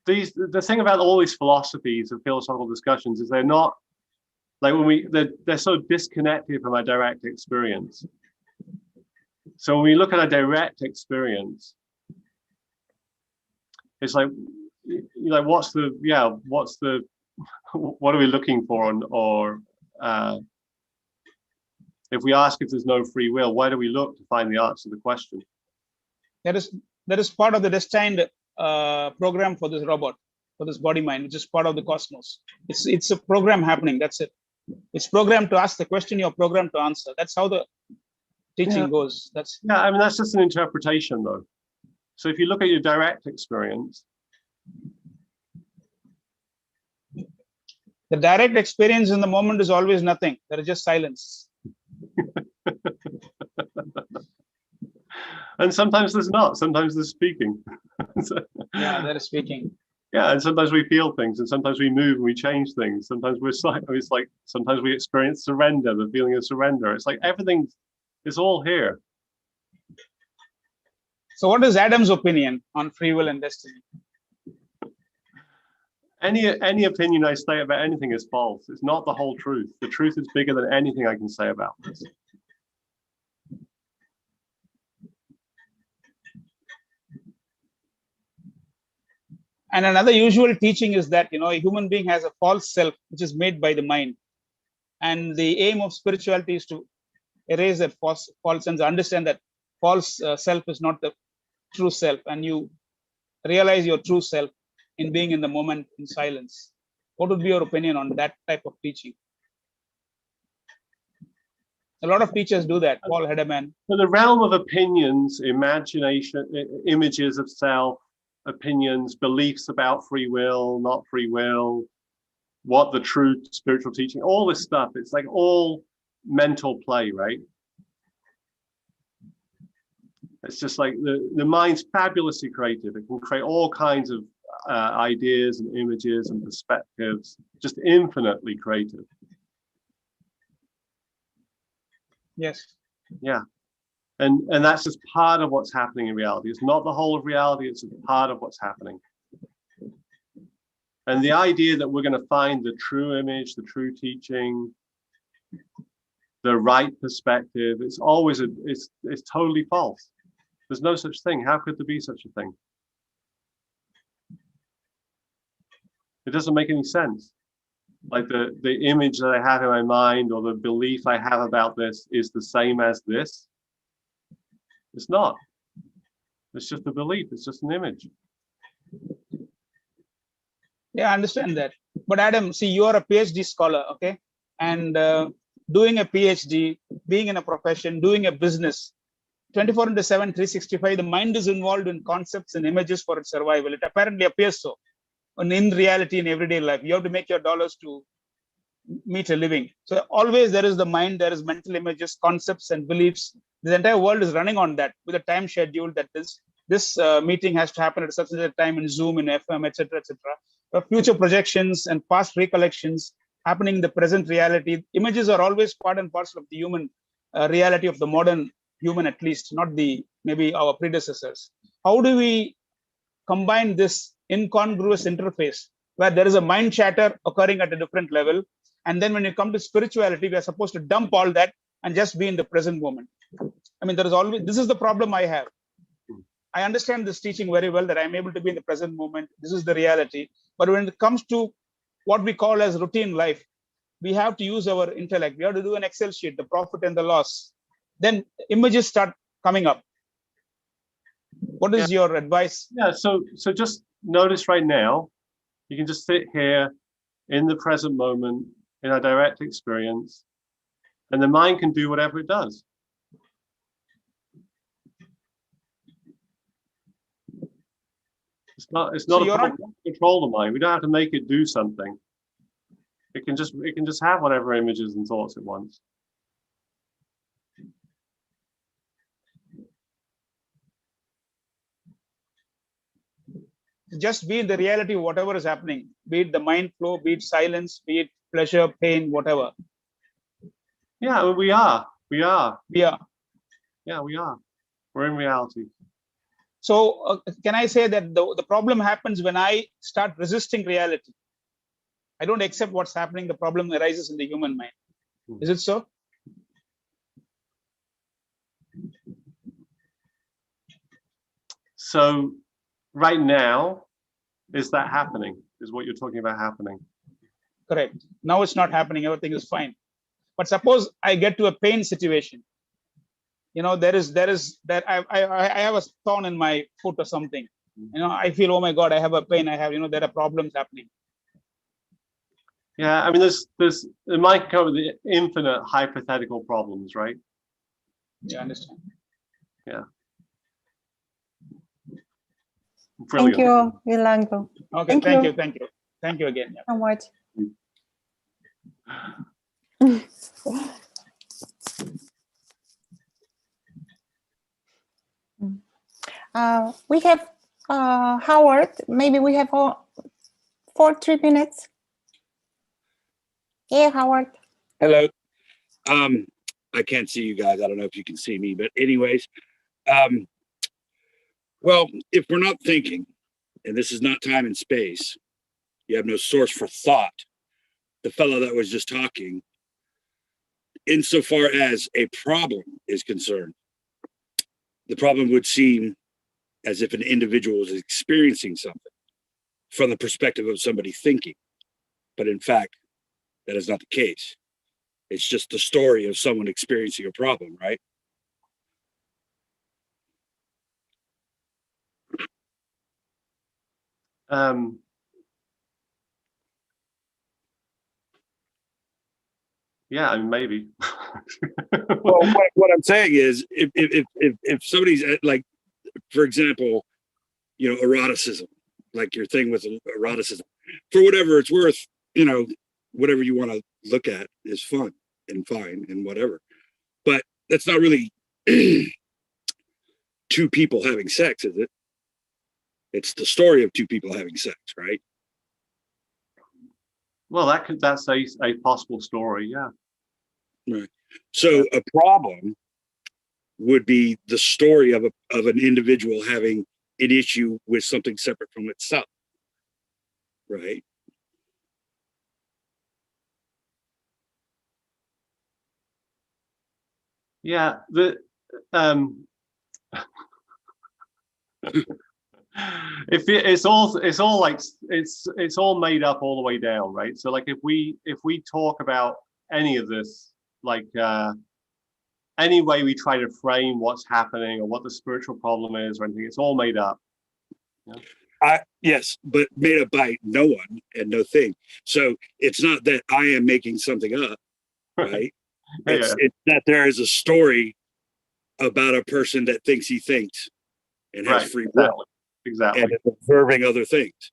The thing about all these philosophies and philosophical discussions is they're not like they're so disconnected from our direct experience. So when we look at a direct experience, it's like what are we looking for, or if we ask if there's no free will, where do we look to find the answer to the question? That is part of the destined program for this robot, for this body mind, which is part of the cosmos. It's a program happening. That's it. It's programmed to ask the question. You're programmed to answer. That's how the teaching goes. I mean, that's just an interpretation, though. So if you look at your direct experience, the direct experience in the moment is always nothing. There is just silence. And sometimes there's not. Sometimes there's speaking. Yeah, there is speaking. Yeah, and sometimes we feel things, and sometimes we move and we change things. Sometimes sometimes we experience surrender, the feeling of surrender. It's like everything is all here. So what is Adam's opinion on free will and destiny? Any opinion I say about anything is false. It's not the whole truth. The truth is bigger than anything I can say about this. And another usual teaching is that, a human being has a false self, which is made by the mind. And the aim of spirituality is to erase that false sense, understand that false self is not the true self. And you realize your true self in being in the moment in silence. What would be your opinion on that type of teaching? A lot of teachers do that. Paul Hedeman. So the realm of opinions, imagination, images of self, opinions, beliefs about free will, not free will, what the true spiritual teaching, all this stuff, it's like all mental play, right? It's just like the mind's fabulously creative. It can create all kinds of ideas and images and perspectives, just infinitely creative. Yes. Yeah. And that's just part of what's happening in reality. It's not the whole of reality, it's a part of what's happening. And the idea that we're going to find the true image, the true teaching, the right perspective, it's always it's totally false. There's no such thing. How could there be such a thing? It doesn't make any sense. Like the image that I have in my mind or the belief I have about this is the same as this. It's not. It's just a belief. It's just an image. Yeah, I understand that. But Adam, see, you are a PhD scholar, okay? And doing a PhD, being in a profession, doing a business, 24/7, 365, the mind is involved in concepts and images for its survival. It apparently appears so. And in reality, in everyday life, you have to make your dollars to meet a living. So always there is the mind, there is mental images, concepts and beliefs. The entire world is running on that with a time schedule that this meeting has to happen at such a time in Zoom, in FM, etc., etc. Future projections and past recollections happening in the present reality. Images are always part and parcel of the human reality of the modern human, at least, not maybe our predecessors. How do we combine this incongruous interface where there is a mind chatter occurring at a different level, and then when you come to spirituality, we are supposed to dump all that and just be in the present moment? I mean, there is always, this is the problem I have. I understand this teaching very well, that I'm able to be in the present moment. This is the reality. But when it comes to what we call as routine life, we have to use our intellect. We have to do an Excel sheet, the profit and the loss. Then images start coming up. What is your advice? Yeah, so just notice right now, you can just sit here in the present moment, in our direct experience, and the mind can do whatever it does. It's not so a problem to control the mind. We don't have to make it do something. It can just have whatever images and thoughts it wants. just be in the reality of whatever is happening, be it the mind flow, be it silence, be it pleasure, pain, whatever. Yeah, we are. Yeah. Yeah, we are. We're in reality. So can I say that the problem happens when I start resisting reality? I don't accept what's happening. The problem arises in the human mind. Is it so? So right now, is that happening? Is what you're talking about happening? Correct. Now it's not happening. Everything is fine. But suppose I get to a pain situation. You know, there is that I have a thorn in my foot or something. You know, I feel, oh my God, I have a pain. I have, you know, there are problems happening. Yeah, I mean, it might cover the infinite hypothetical problems, right? Yeah, I understand. Yeah. Brilliant. Thank you, Yolanda. Okay, thank you. Thank you again. Yeah. So much. We have Howard. Maybe we have 3 minutes. Yeah, Howard. Hello. I can't see you guys. I don't know if you can see me, but anyways, well, if we're not thinking, and this is not time and space, you have no source for thought. The fellow that was just talking, insofar as a problem is concerned, the problem would seem as if an individual is experiencing something from the perspective of somebody thinking. But in fact, that is not the case. It's just the story of someone experiencing a problem, right? Yeah, I mean, maybe. Well, what I'm saying is, if somebody's like, for example, you know, eroticism, like your thing with eroticism, for whatever it's worth, you know, whatever you want to look at is fun and fine and whatever. But that's not really two people having sex, is it? It's the story of two people having sex, right? Well, that's a possible story, yeah. Right. So a problem would be the story of an individual having an issue with something separate from itself, right? Yeah, it's all made up all the way down, right? So like if we talk about any of this, like any way we try to frame what's happening or what the spiritual problem is or anything, it's all made up. Yeah? Yes, but made up by no one and no thing. So it's not that I am making something up, right? It's that there is a story about a person that thinks he thinks and has free will. Exactly. And is observing other things.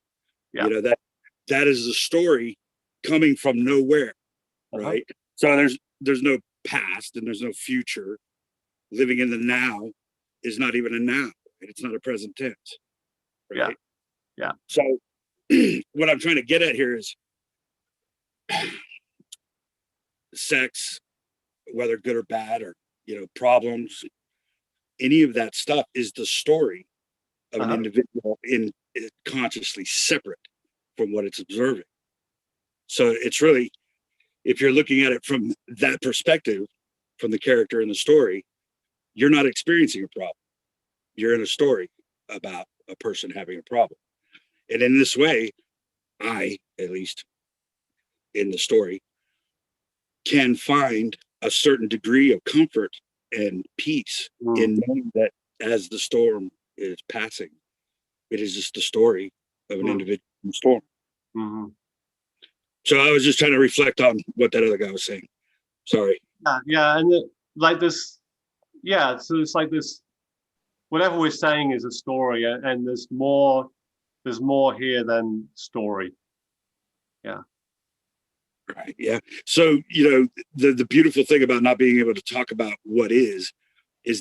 Yeah. You know, that is a story coming from nowhere, right? So there's no past and there's no future. Living in the now is not even a now. It's not a present tense. Right? Yeah. So what I'm trying to get at here is sex, whether good or bad, or, you know, problems, any of that stuff is the story of an individual consciously separate from what it's observing. So it's really, if you're looking at it from that perspective, from the character in the story, you're not experiencing a problem. You're in a story about a person having a problem. And in this way, I, at least in the story, can find a certain degree of comfort and peace in knowing that as the storm is passing, it is just the story of an individual storm. So I was just trying to reflect on what that other guy was saying. Sorry. Yeah, and like this, yeah. So it's like this. Whatever we're saying is a story, and there's more here than story. Yeah. Right. Yeah. So, you know, the beautiful thing about not being able to talk about what is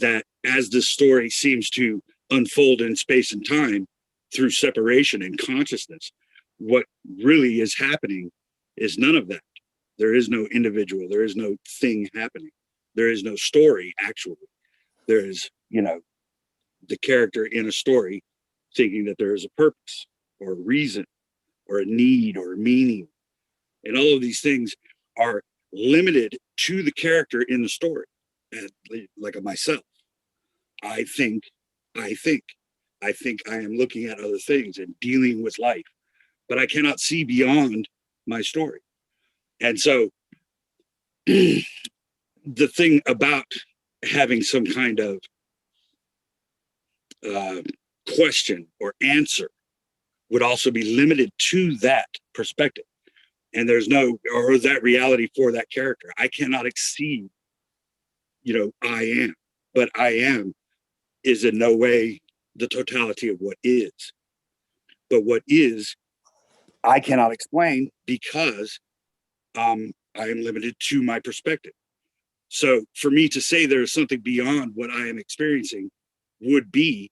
that as the story seems to unfold in space and time, through separation and consciousness, what really is happening is none of that. There is no individual, there is no thing happening. There is no story, actually. There is, the character in a story thinking that there is a purpose or a reason or a need or a meaning. And all of these things are limited to the character in the story. And like myself, I think I am looking at other things and dealing with life, but I cannot see beyond my story. And so the thing about having some kind of question or answer would also be limited to that perspective. And there's no, or that reality for that character. I cannot exceed, I am, but I am is in no way the totality of what is. But what is, I cannot explain because I am limited to my perspective. So for me to say there is something beyond what I am experiencing would be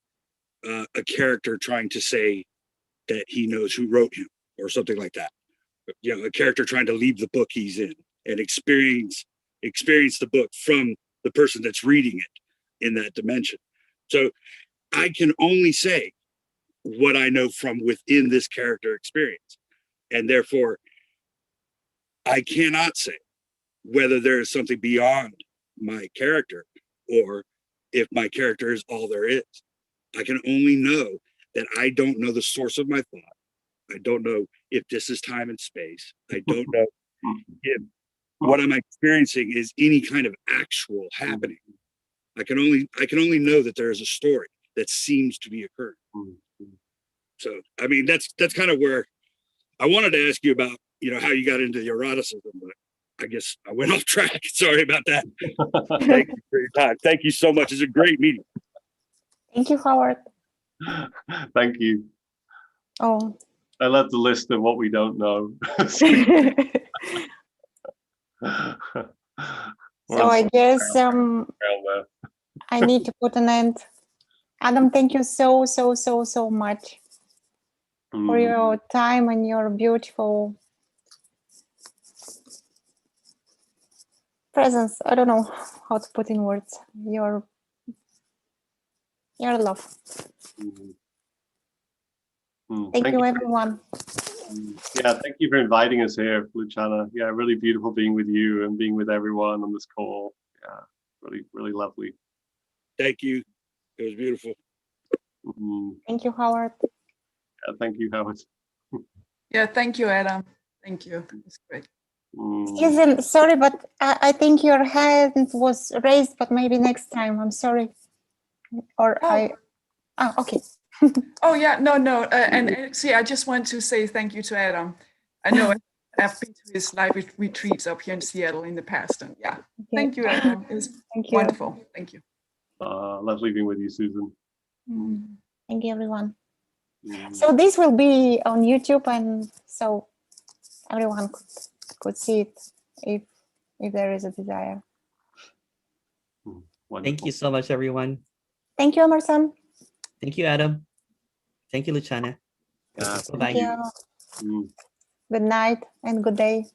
a character trying to say that he knows who wrote him or something like that. A character trying to leave the book he's in and experience the book from the person that's reading it in that dimension. So I can only say what I know from within this character experience. And therefore, I cannot say whether there is something beyond my character or if my character is all there is. I can only know that I don't know the source of my thought. I don't know if this is time and space. I don't know if what I'm experiencing is any kind of actual happening. I can only know that there is a story that seems to be occurring. So, I mean, that's kind of where I wanted to ask you about, how you got into the eroticism, but I guess I went off track. Sorry about that. Thank you for your time. Thank you so much. It's a great meeting. Thank you, Howard. Thank you. Oh. I love the list of what we don't know. So I guess I need to put an end. Adam, thank you so much for your time and your beautiful presence. I don't know how to put in words. Your love. Thank you, everyone. Yeah, thank you for inviting us here, Luchana. Yeah, really beautiful being with you and being with everyone on this call. Yeah, really lovely. Thank you. It was beautiful. Thank you, Howard. Yeah, thank you, Howard. Yeah, thank you, Adam. Thank you. It's great. Susan, sorry, but I think your hand was raised, but maybe next time. I'm sorry. Or okay. Oh yeah, no. And actually, I just want to say thank you to Adam. I know I've been to his live retreats up here in Seattle in the past, and yeah, thank you, Adam. It was wonderful. Thank you. Lovely being with you, Susan. Thank you, everyone. So this will be on YouTube, and so everyone could see it if there is a desire. Thank you so much, everyone. Thank you, Emerson. Thank you, Adam. Thank you, Luchana. Thank you. Good night and good day.